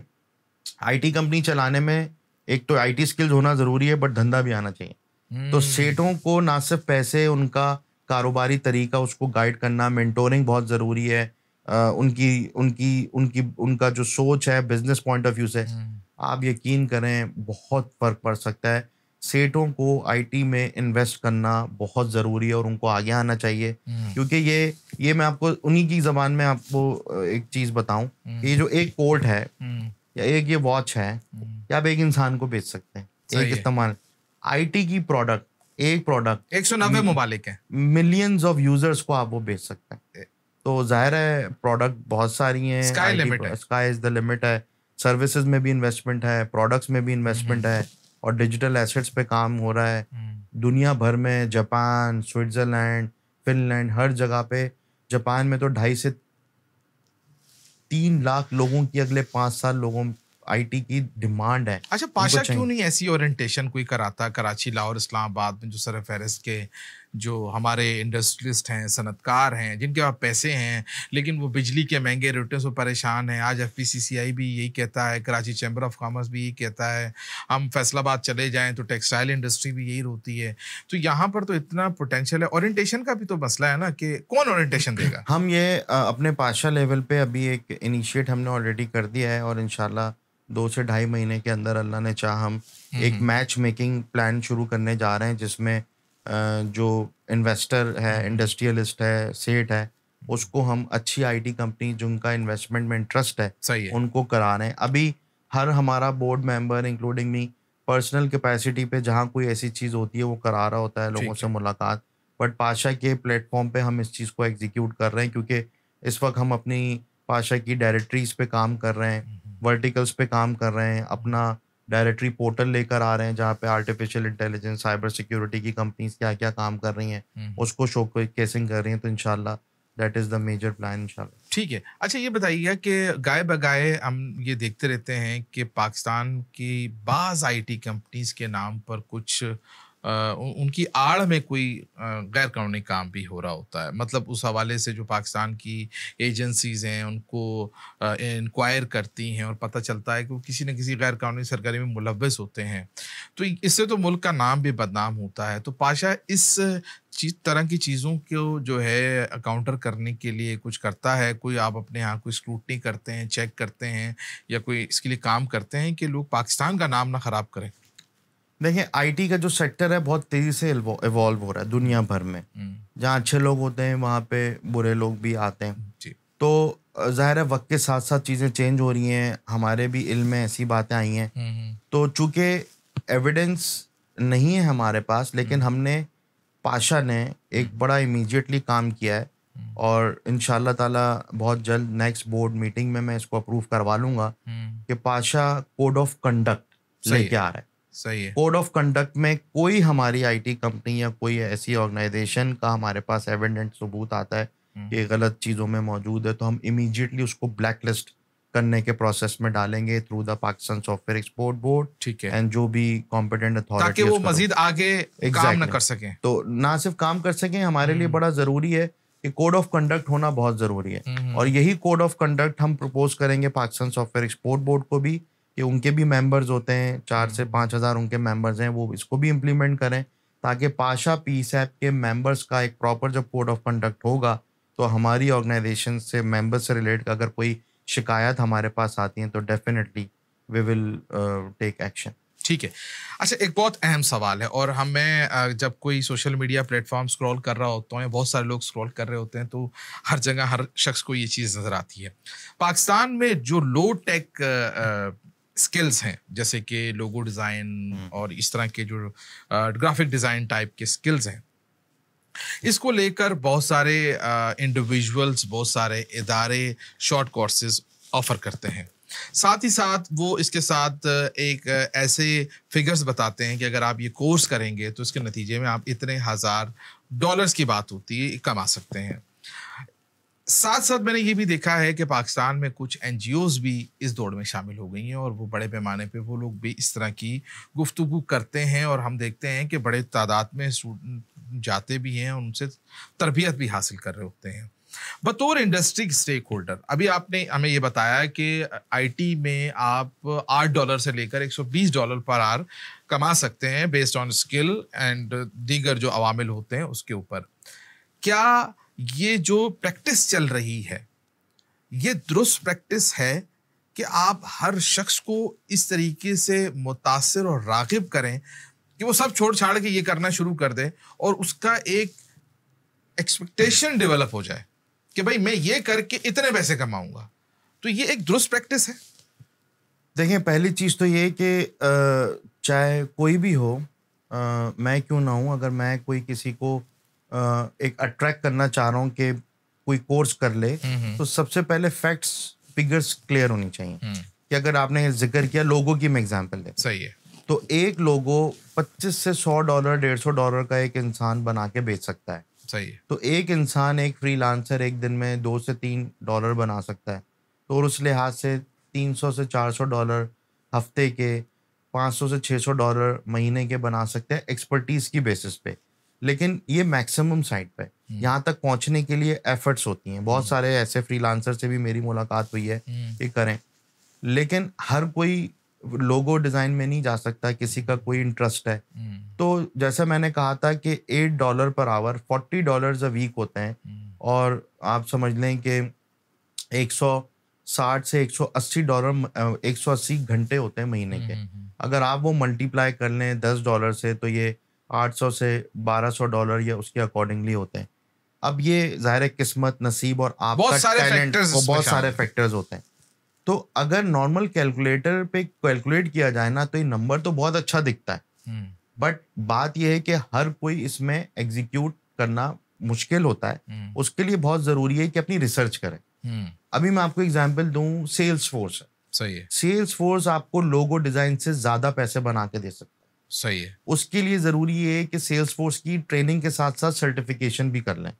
आईटी कंपनी चलाने में एक तो आईटी स्किल्स होना जरूरी है, बट धंधा भी आना चाहिए। तो सेठों को ना सिर्फ पैसे, उनका कारोबारी तरीका, उसको गाइड करना, मेंटोरिंग बहुत ज़रूरी है। उनका जो सोच है बिजनेस पॉइंट ऑफ व्यू से, आप यकीन करें बहुत फर्क पड़ सकता है। सेठों को आईटी में इन्वेस्ट करना बहुत ज़रूरी है और उनको आगे आना चाहिए, क्योंकि ये मैं आपको उन्हीं की ज़बान में आपको एक चीज़ बताऊं, ये जो एक कोट है या एक ये वॉच है, या आप एक इंसान को बेच सकते हैं, एक इस्तेमाल। आईटी की एक प्रोडक्ट 190 ममालिक हैं, मिलियंस ऑफ यूजर्स को आप वो बेच सकते हैं। तो जाहिर है प्रोडक्ट बहुत सारी हैं, स्काई इज द लिमिट है। सर्विसेज में भी इन्वेस्टमेंट है, प्रोडक्ट्स में भी इन्वेस्टमेंट है और डिजिटल एसेट्स पे काम हो रहा है दुनिया भर में। जापान, स्विट्जरलैंड, फिनलैंड, हर जगह पे। जापान में तो 2.5 से 3 लाख लोगों की अगले 5 साल लोगों आईटी की डिमांड है। अच्छा, पाशा क्यों नहीं ऐसी ओरिएंटेशन कोई कराता? कराची, लाहौर, इस्लामाबाद में जो सरफहरिस्त के जो हमारे इंडस्ट्रियलिस्ट हैं, सनतकार हैं, जिनके पास पैसे हैं, लेकिन वो बिजली के महंगे रेटों से परेशान हैं। आज एफपीसीसीआई भी यही कहता है, कराची चैम्बर ऑफ कॉमर्स भी यही कहता है, हम फैसलाबाद चले जाएं तो टेक्सटाइल इंडस्ट्री भी यही रोती है। तो यहाँ पर तो इतना पोटेंशियल है। ओरिएंटेशन का भी तो मसला है ना, कि कौन ओरिएंटेशन देगा? हम ये अपने पाशा लेवल पे अभी एक इनिशिएट हमने ऑलरेडी कर दिया है और इंशाल्लाह 2 से 2.5 महीने के अंदर अल्लाह ने चाह हम एक मैच मेकिंग प्लान शुरू करने जा रहे हैं, जिसमें जो इन्वेस्टर है, इंडस्ट्रियलिस्ट है, सेठ है, उसको हम अच्छी आईटी कंपनी जिनका इन्वेस्टमेंट में इंटरेस्ट है, उनको करा रहे हैं। अभी हर हमारा board member including me personal capacity पे जहाँ कोई ऐसी चीज़ होती है वो करा रहा होता है लोगों से मुलाकात। बट पाशा के प्लेटफॉर्म पे हम इस चीज़ को एग्जीक्यूट कर रहे हैं, क्योंकि इस वक्त हम अपनी पाशा की डायरेक्टरीज पे काम कर रहे हैं। वर्टिकल्स पे काम कर रहे हैं, अपना डायरेक्टरी पोर्टल लेकर आ रहे हैं जहाँ पे आर्टिफिशियल इंटेलिजेंस, साइबर सिक्योरिटी की कंपनीज क्या क्या काम कर रही हैं उसको शो केसिंग कर रही हैं। तो इंशाल्लाह that is the major plan इंशाल्लाह। ठीक है। अच्छा ये बताइएगा कि गाए बगाए हम ये देखते रहते हैं कि पाकिस्तान की बाज़ आईटी कंपनीज़ के नाम पर कुछ उनकी आड़ में कोई गैर कानूनी काम भी हो रहा होता है। मतलब उस हवाले से जो पाकिस्तान की एजेंसीज़ हैं उनको इंक्वायर करती हैं और पता चलता है कि वो किसी न किसी गैर कानूनी सरगर्मी में मुलव्वस होते हैं। तो इससे तो मुल्क का नाम भी बदनाम होता है। तो पाशा इस तरह की चीज़ों को जो है काउंटर करने के लिए कुछ करता है? कोई आप अपने यहाँ कोई स्क्रूटनी करते हैं, चेक करते हैं या कोई इसके लिए काम करते हैं कि लोग पाकिस्तान का नाम ना ख़राब करें? देखिए आईटी का जो सेक्टर है बहुत तेज़ी से इवॉल्व हो रहा है दुनिया भर में। जहाँ अच्छे लोग होते हैं वहाँ पे बुरे लोग भी आते हैं। जी। तो ज़ाहिर है वक्त के साथ साथ चीज़ें चेंज हो रही हैं, हमारे भी इल्म में ऐसी बातें आई हैं। तो चूँकि एविडेंस नहीं है हमारे पास, लेकिन हमने पाशा ने एक बड़ा इमीडिएटली काम किया है और इंशाल्लाह ताला बहुत जल्द नेक्स्ट बोर्ड मीटिंग में मैं इसको अप्रूव करवा लूँगा कि पाशा कोड ऑफ कंडक्ट लेके आ रहा है। सही है। कोड ऑफ कंडक्ट में कोई हमारी आईटी कंपनी या कोई ऐसी ऑर्गेनाइजेशन का हमारे पास एविडेंट सबूत आता है कि गलत चीज़ों में मौजूद है तो हम इमीडिएटली उसको ब्लैक लिस्ट करने के प्रोसेस में डालेंगे through the Pakistan software export board. ठीक है। एंड जो भी कॉम्पिटेंट अथॉरिटी ताकि वो मजीद आगे काम न कर सकें। तो ना सिर्फ काम कर सकें, हमारे लिए बड़ा ज़रूरी है कि कोड ऑफ कंडक्ट होना बहुत ज़रूरी है। और यही कोड ऑफ कंडक्ट हम प्रपोज करेंगे पाकिस्तान सॉफ्टवेयर एक्सपोर्ट बोर्ड को भी कि उनके भी मेंबर्स होते हैं, 4 से 5 हज़ार उनके मेंबर्स हैं, वो इसको भी इम्प्लीमेंट करें ताकि पाशा पीसैप के मेंबर्स का एक प्रॉपर जब कोड ऑफ कंडक्ट होगा तो हमारी ऑर्गेनाइजेशन से मेंबर्स से रिलेटेड अगर कोई शिकायत हमारे पास आती हैं तो definitely we will take action. ठीक है। अच्छा एक बहुत अहम सवाल है और मैं जब कोई सोशल मीडिया प्लेटफॉर्म स्क्रॉल कर रहा होता हूँ या बहुत सारे लोग स्क्रॉल कर रहे होते हैं तो हर जगह हर शख्स को ये चीज़ नज़र आती है। पाकिस्तान में जो लो टेक स्किल्स हैं जैसे कि लोगो डिज़ाइन और इस तरह के जो ग्राफिक डिज़ाइन टाइप के स्किल्स हैं, इसको लेकर बहुत सारे इंडिविजुअल्स, बहुत सारे इदारे शॉर्ट कोर्सेज ऑफर करते हैं। साथ ही साथ वो इसके साथ एक ऐसे फिगर्स बताते हैं कि अगर आप ये कोर्स करेंगे तो इसके नतीजे में आप इतने $1000 की बात होती है कमा सकते हैं। साथ साथ मैंने ये भी देखा है कि पाकिस्तान में कुछ एनजीओज भी इस दौड़ में शामिल हो गई हैं और वो बड़े पैमाने पे वो लोग भी इस तरह की गुफ्तगू करते हैं और हम देखते हैं कि बड़े तादाद में स्टूडेंट जाते भी हैं और उनसे तरबियत भी हासिल कर रहे होते हैं। बतौर इंडस्ट्री स्टेक होल्डर अभी आपने हमें ये बताया कि आईटी में आप $8 से लेकर $120 पर आवर कमा सकते हैं बेस्ड ऑन स्किल एंड दीगर जो अवामिल होते हैं उसके ऊपर। क्या ये जो प्रैक्टिस चल रही है ये दुरुस्त प्रैक्टिस है कि आप हर शख्स को इस तरीके से मुतासिर और रागिब करें कि वो सब छोड़ छाड़ के ये करना शुरू कर दे और उसका एक एक्सपेक्टेशन डेवलप हो जाए कि भाई मैं ये करके इतने पैसे कमाऊंगा? तो ये एक दुरुस्त प्रैक्टिस है? देखिए पहली चीज़ तो ये कि चाहे कोई भी हो, मैं क्यों ना हूँ, अगर मैं कोई किसी को एक अट्रैक्ट करना चाह रहा हूँ कि कोई कोर्स कर ले तो सबसे पहले फैक्ट्स फिगर्स क्लियर होनी चाहिए कि अगर आपने जिक्र किया लोगो की, मैं एग्जांपल ले, सही है, तो एक लोगो $25 से $100 $150 का एक इंसान बना के बेच सकता है। सही है। तो एक इंसान, एक फ्रीलांसर एक दिन में $2 से $3 बना सकता है। तो और उस लिहाज से $300 से $400 हफ्ते के, $500 से $600 महीने के बना सकते हैं एक्सपर्टीज की बेसिस पे। लेकिन ये मैक्सिमम साइड पे, यहाँ तक पहुँचने के लिए एफर्ट्स होती हैं। बहुत सारे ऐसे फ्रीलांसर से भी मेरी मुलाकात हुई है कि करें, लेकिन हर कोई लोगो डिज़ाइन में नहीं जा सकता, किसी का कोई इंटरेस्ट है। तो जैसा मैंने कहा था कि $8 पर आवर $40 अ वीक होते हैं और आप समझ लें कि 160 से $180 180 घंटे होते हैं महीने के। अगर आप वो मल्टीप्लाई कर लें $10 से तो ये $800 से $1200 या उसके अकॉर्डिंगली होते हैं। अब ये ज़ाहिर है किस्मत, नसीब और आपका टैलेंट, बहुत सारे फैक्टर्स होते हैं। तो अगर नॉर्मल कैलकुलेटर पे कैलकुलेट किया जाए ना तो ये नंबर तो बहुत अच्छा दिखता है, बट बात यह है कि हर कोई इसमें एग्जीक्यूट करना मुश्किल होता है। उसके लिए बहुत ज़रूरी है कि अपनी रिसर्च करें। अभी मैं आपको एग्जांपल दूं, सेल्स फोर्स है, सही है, सेल्स फोर्स आपको लोगो डिजाइन से ज्यादा पैसे बना के दे सकता है। सही है। उसके लिए जरूरी है कि सेल्स फोर्स की ट्रेनिंग के साथ साथ सर्टिफिकेशन भी कर लें।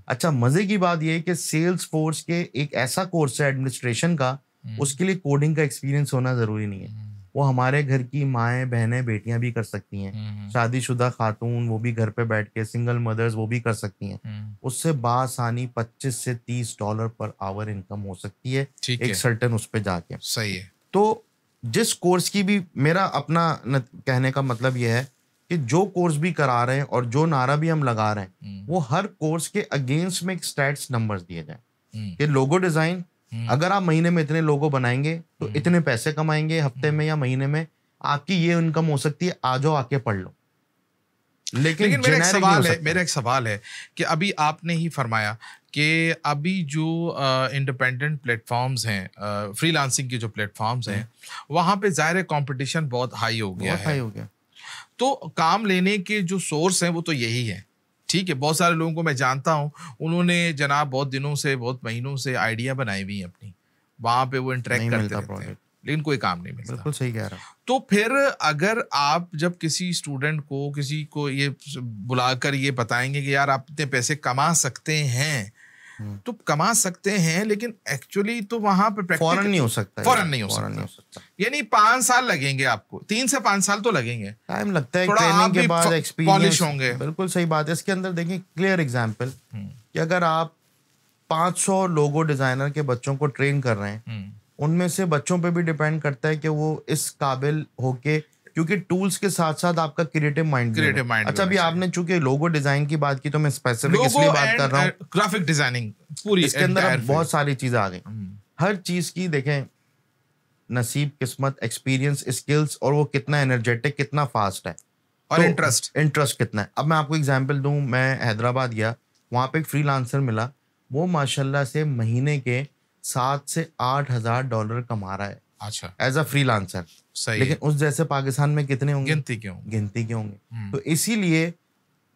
अच्छा, मजे की बात यह है कि सेल्स फोर्स के एक ऐसा कोर्स है एडमिनिस्ट्रेशन का, उसके लिए कोडिंग का एक्सपीरियंस होना जरूरी नहीं है। वो हमारे घर की माएँ, बहनें, बेटियां भी कर सकती हैं। शादीशुदा खातून वो भी घर पे बैठ के, सिंगल मदर्स वो भी कर सकती हैं। उससे बासानी 25 से $30 पर आवर इनकम हो सकती है, ठीक एक है, सर्टेन उस पे जाके। सही है। तो जिस कोर्स की भी, मेरा अपना कहने का मतलब यह है कि जो कोर्स भी करा रहे हैं और जो नारा भी हम लगा रहे हैं, वो हर कोर्स के अगेंस्ट में एक स्टैट्स नंबर्स दिए जाए कि लोगो डिजाइन, अगर आप महीने में इतने लोगो बनाएंगे तो इतने पैसे कमाएंगे, हफ्ते में या महीने में आपकी ये इनकम हो सकती है, आ जाओ आके पढ़ लो। लेकिन मेरा एक सवाल है कि अभी आपने ही फरमाया कि अभी जो इंडिपेंडेंट प्लेटफॉर्म्स हैं, फ्रीलांसिंग के जो प्लेटफॉर्म्स हैं, वहाँ पे ज़ाहिर है कंपटीशन बहुत हाई हो गया है। तो काम लेने के जो सोर्स हैं वो तो यही है, ठीक है। बहुत सारे लोगों को मैं जानता हूँ, उन्होंने जनाब बहुत दिनों से, बहुत महीनों से आइडिया बनाई हुई है अपनी, वहाँ पे वो इंटरेक्ट करते रहते हैं, लेकिन कोई काम नहीं मिलता। बिल्कुल सही कह रहा। तो फिर अगर आप जब किसी स्टूडेंट को, किसी को ये बुलाकर ये बताएंगे कि यार आप इतने पैसे कमा सकते हैं, तो कमा सकते हैं, लेकिन एक्चुअली तो वहां पे फौरन नहीं हो सकता, फौरन नहीं हो सकता। यानी 5 साल लगेंगे आपको, 3 से 5 साल तो लगेंगे, टाइम लगता है ट्रेनिंग के बाद, एक्सपीरियंस होंगे। बिल्कुल सही बात है। इसके अंदर देखिए क्लियर एग्जांपल कि अगर आप 500 लोगो डिजाइनर के बच्चों को ट्रेन कर रहे हैं, उनमें से बच्चों पे भी डिपेंड करता है कि वो इस काबिल होके, क्योंकि टूल्स के साथ साथ आपका क्रिएटिव माइंड। अच्छा, अभी आपने चूंकि लोगो डिजाइन की बात की तो मैं स्पेसिफिक इसलिए बात कर रहा हूँ, ग्राफिक डिजाइनिंग पूरी, इसके अंदर बहुत सारी चीजें आ गई। हर चीज की देखें, नसीब, किस्मत, एक्सपीरियंस, स्किल्स, और वो कितना एनर्जेटिक, कितना फास्ट है, और तो इंटरेस्ट कितना है। अब मैं आपको एग्जांपल दूं, मैं हैदराबाद गया, वहां पे एक फ्रीलांसर मिला, वो माशाल्लाह से महीने के 7 से 8 हजार डॉलर कमा रहा है। अच्छा, एज अ फ्रीलांसर। सही लेकिन उस जैसे पाकिस्तान में कितने होंगे? गिनती के होंगे। तो इसीलिए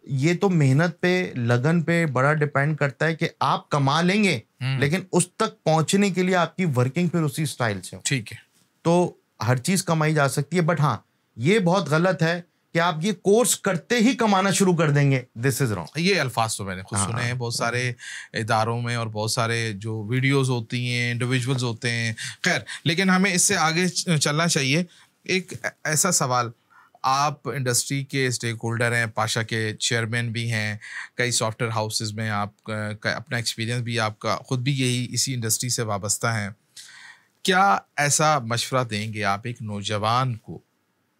ये तो मेहनत पे, लगन पे बड़ा डिपेंड करता है कि आप कमा लेंगे, लेकिन उस तक पहुंचने के लिए आपकी वर्किंग फिर उसी स्टाइल से हो। ठीक है। तो हर चीज कमाई जा सकती है, बट हाँ, ये बहुत गलत है कि आप ये कोर्स करते ही कमाना शुरू कर देंगे। This is wrong. ये अल्फाज तो मैंने खुद सुने हैं बहुत सारे इदारों में, और बहुत सारे जो वीडियोस होती हैं, इंडिविजुअल्स होते हैं। खैर, लेकिन हमें इससे आगे चलना चाहिए। एक ऐसा सवाल, आप इंडस्ट्री के स्टेक होल्डर हैं, पाशा के चेयरमैन भी हैं, कई सॉफ्टवेयर हाउसेस में आप अपना एक्सपीरियंस भी, आपका खुद भी यही इसी इंडस्ट्री से वाबस्ता है। क्या ऐसा मशवरा देंगे आप एक नौजवान को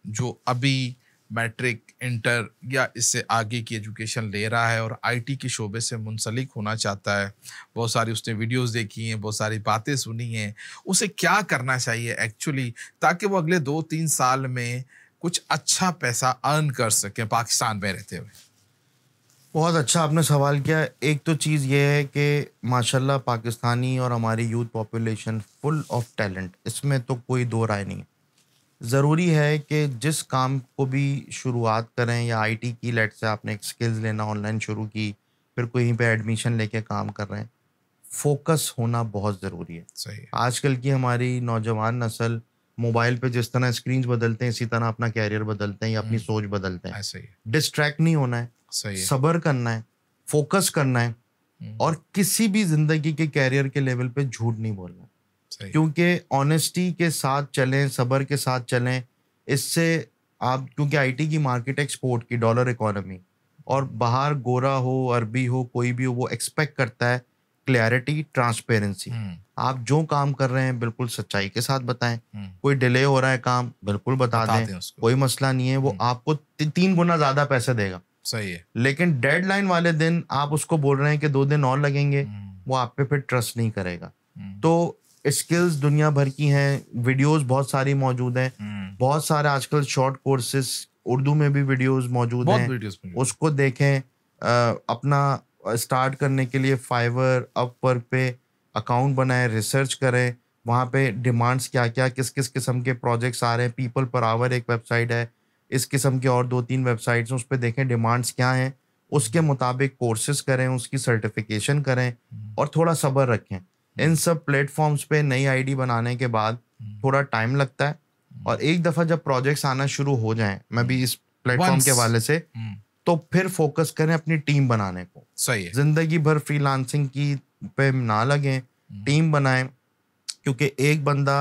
जो अभी मैट्रिक, इंटर या इससे आगे की एजुकेशन ले रहा है और आईटी के शोबे से मुंसलिक होना चाहता है, बहुत सारी उसने वीडियोस देखी हैं, बहुत सारी बातें सुनी हैं, उसे क्या करना चाहिए एक्चुअली, ताकि वो अगले 2-3 साल में कुछ अच्छा पैसा अर्न कर सके पाकिस्तान में रहते हुए? बहुत अच्छा आपने सवाल किया। एक तो चीज़ ये है कि माशाल्लाह पाकिस्तानी और हमारी youth population full of talent, इसमें तो कोई दो राय नहीं है। ज़रूरी है कि जिस काम को भी शुरुआत करें, या आईटी की, लेट से आपने एक स्किल्स लेना ऑनलाइन शुरू की, फिर कहीं पे एडमिशन लेके काम कर रहे हैं, फोकस होना बहुत ज़रूरी है। सही है। आजकल की हमारी नौजवान नस्ल मोबाइल पे जिस तरह स्क्रीन बदलते हैं, इसी तरह अपना कैरियर बदलते हैं या अपनी सोच बदलते हैं। ऐसा ही है। डिस्ट्रैक्ट नहीं होना है, सही है। सब्र करना है, फोकस करना है, और किसी भी जिंदगी के कैरियर के लेवल पे झूठ नहीं बोलना, क्योंकि ऑनेस्टी के साथ चलें, सब्र के साथ चलें। इससे आप, क्योंकि आईटी की मार्केट एक्सपोर्ट की, डॉलर इकोनॉमी, और बाहर गोरा हो, अरबी हो, कोई भी हो, वो एक्सपेक्ट करता है क्लैरिटी, ट्रांसपेरेंसी। आप जो काम कर रहे हैं बिल्कुल सच्चाई के साथ बताएं। कोई डिले हो रहा है काम, बिल्कुल बता दें, कोई मसला नहीं है, वो आपको 3 गुना ज्यादा पैसे देगा। सही है। लेकिन डेडलाइन वाले दिन आप उसको बोल रहे हैं कि 2 दिन और लगेंगे, वो आप पे फिर ट्रस्ट नहीं करेगा। तो स्किल्स दुनिया भर की हैं, वीडियोस बहुत सारी मौजूद हैं, बहुत सारे आजकल शॉर्ट कोर्सेज, उर्दू में भी वीडियोस मौजूद हैं, उसको देखें। अपना स्टार्ट करने के लिए फाइवर, अपवर्क पे अकाउंट बनाएं, रिसर्च करें, वहाँ पे डिमांड्स क्या क्या, किस किस किस्म के प्रोजेक्ट्स आ रहे हैं। पीपल पर आवर एक वेबसाइट है, इस किस्म के और 2-3 वेबसाइट्स हैं, उस पर देखें डिमांड्स क्या हैं, उसके मुताबिक कोर्सेज करें, उसकी सर्टिफिकेशन करें, और थोड़ा सब्र रखें। इन सब प्लेटफॉर्म्स पे नई आईडी बनाने के बाद थोड़ा टाइम लगता है, और एक दफ़ा जब प्रोजेक्ट्स आना शुरू हो जाएं, मैं भी इस प्लेटफॉर्म के हवाले से, तो फिर फोकस करें अपनी टीम बनाने को। सही है। जिंदगी भर फ्रीलांसिंग की पे ना लगें, टीम बनाएं, क्योंकि एक बंदा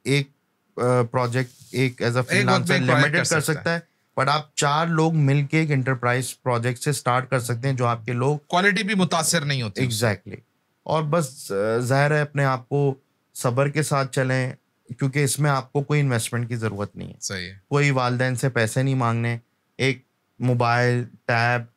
एक प्रोजेक्ट एक एज अ फ्रीलांसर लिमिटेड कर सकता है, बट आप 4 लोग मिलके एक एंटरप्राइज प्रोजेक्ट से स्टार्ट कर सकते हैं, जो आपके लोग क्वालिटी भी मुतासिर नहीं होती। एग्जैक्टली। और बस जाहिर है अपने आप को सब्र के साथ चलें, क्योंकि इसमें आपको कोई इन्वेस्टमेंट की ज़रूरत नहीं है। सही है। कोई वालिदैन से पैसे नहीं मांगने। एक mobile, tab,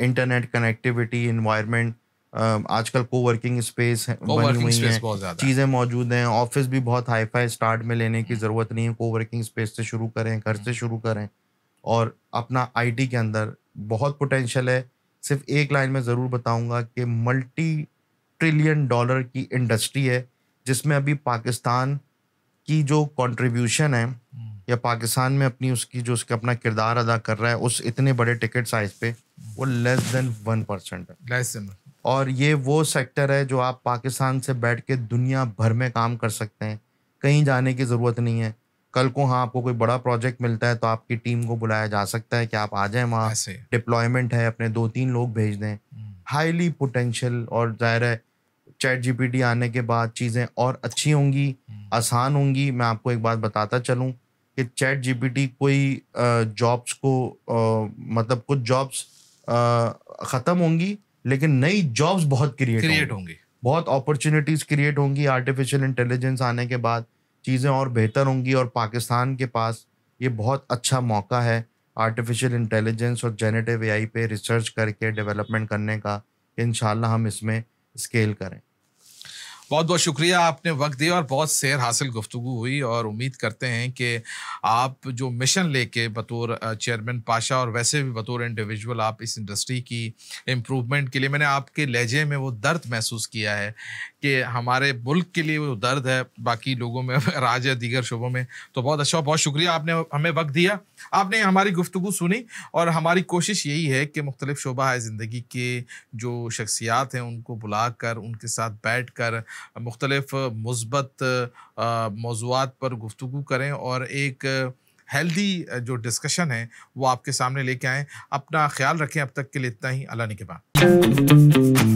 internet connectivity, environment, आजकल कोवर्किंग स्पेस बनी हुई हैं, चीज़ें मौजूद हैं। ऑफिस भी बहुत हाई फाई स्टार्ट में लेने की ज़रूरत नहीं है, कोवर्किंग स्पेस से शुरू करें, घर से शुरू करें। और अपना आईटी के अंदर बहुत पोटेंशियल है। सिर्फ एक लाइन में ज़रूर बताऊंगा कि मल्टी ट्रिलियन डॉलर की इंडस्ट्री है, जिसमें अभी पाकिस्तान की जो कंट्रीब्यूशन है, या पाकिस्तान में अपनी उसकी जो उसका अपना किरदार अदा कर रहा है उस इतने बड़े टिकट साइज पे, वो लेस देन 1% है। और ये वो सेक्टर है जो आप पाकिस्तान से बैठ के दुनिया भर में काम कर सकते हैं, कहीं जाने की ज़रूरत नहीं है। कल को हाँ आपको कोई बड़ा प्रोजेक्ट मिलता है तो आपकी टीम को बुलाया जा सकता है कि आप आ जाएं, वहाँ डिप्लॉयमेंट है, अपने 2-3 लोग भेज दें। Highly potential. और जाहिर है चैट जीपीटी आने के बाद चीज़ें और अच्छी होंगी, आसान होंगी। मैं आपको एक बात बताता चलूँ कि चैट जीपीटी कोई जॉब्स को मतलब कुछ जॉब्स ख़त्म होंगी, लेकिन नई जॉब्स बहुत क्रिएट होंगी, बहुत अपॉर्चुनिटीज़ क्रिएट होंगी। आर्टिफिशियल इंटेलिजेंस आने के बाद चीज़ें और बेहतर होंगी, और पाकिस्तान के पास ये बहुत अच्छा मौका है आर्टिफिशियल इंटेलिजेंस और जेनेटिव एआई पे रिसर्च करके डेवलपमेंट करने का, कि इंशाल्लाह हम इसमें स्केल करें। बहुत बहुत शुक्रिया, आपने वक्त दिया और बहुत सेर हासिल गुफ्तगू हुई, और उम्मीद करते हैं कि आप जो मिशन लेके बतौर चेयरमैन पाशा और वैसे भी बतौर इंडिविजुअल आप इस इंडस्ट्री की इम्प्रूवमेंट के लिए, मैंने आपके लहजे में वो दर्द महसूस किया है कि हमारे मुल्क के लिए वो दर्द है, बाकी लोगों में राज है दीगर शोबों में। तो बहुत अच्छा, बहुत शुक्रिया, आपने हमें वक्त दिया, आपने हमारी गुफ्तगू सुनी। और हमारी कोशिश यही है कि मुख्तलिफ शोबा है ज़िंदगी के जो शख्सियात हैं उनको बुलाकर उनके साथ बैठ कर मुख्तलिफ मुस्बत मौज़ूआत पर गुफ्तगू करें और एक हेल्दी जो डिस्कशन है वो आपके सामने लेके आएँ। अपना ख्याल रखें, अब तक के लिए इतना ही। अल्लाह निगहबान।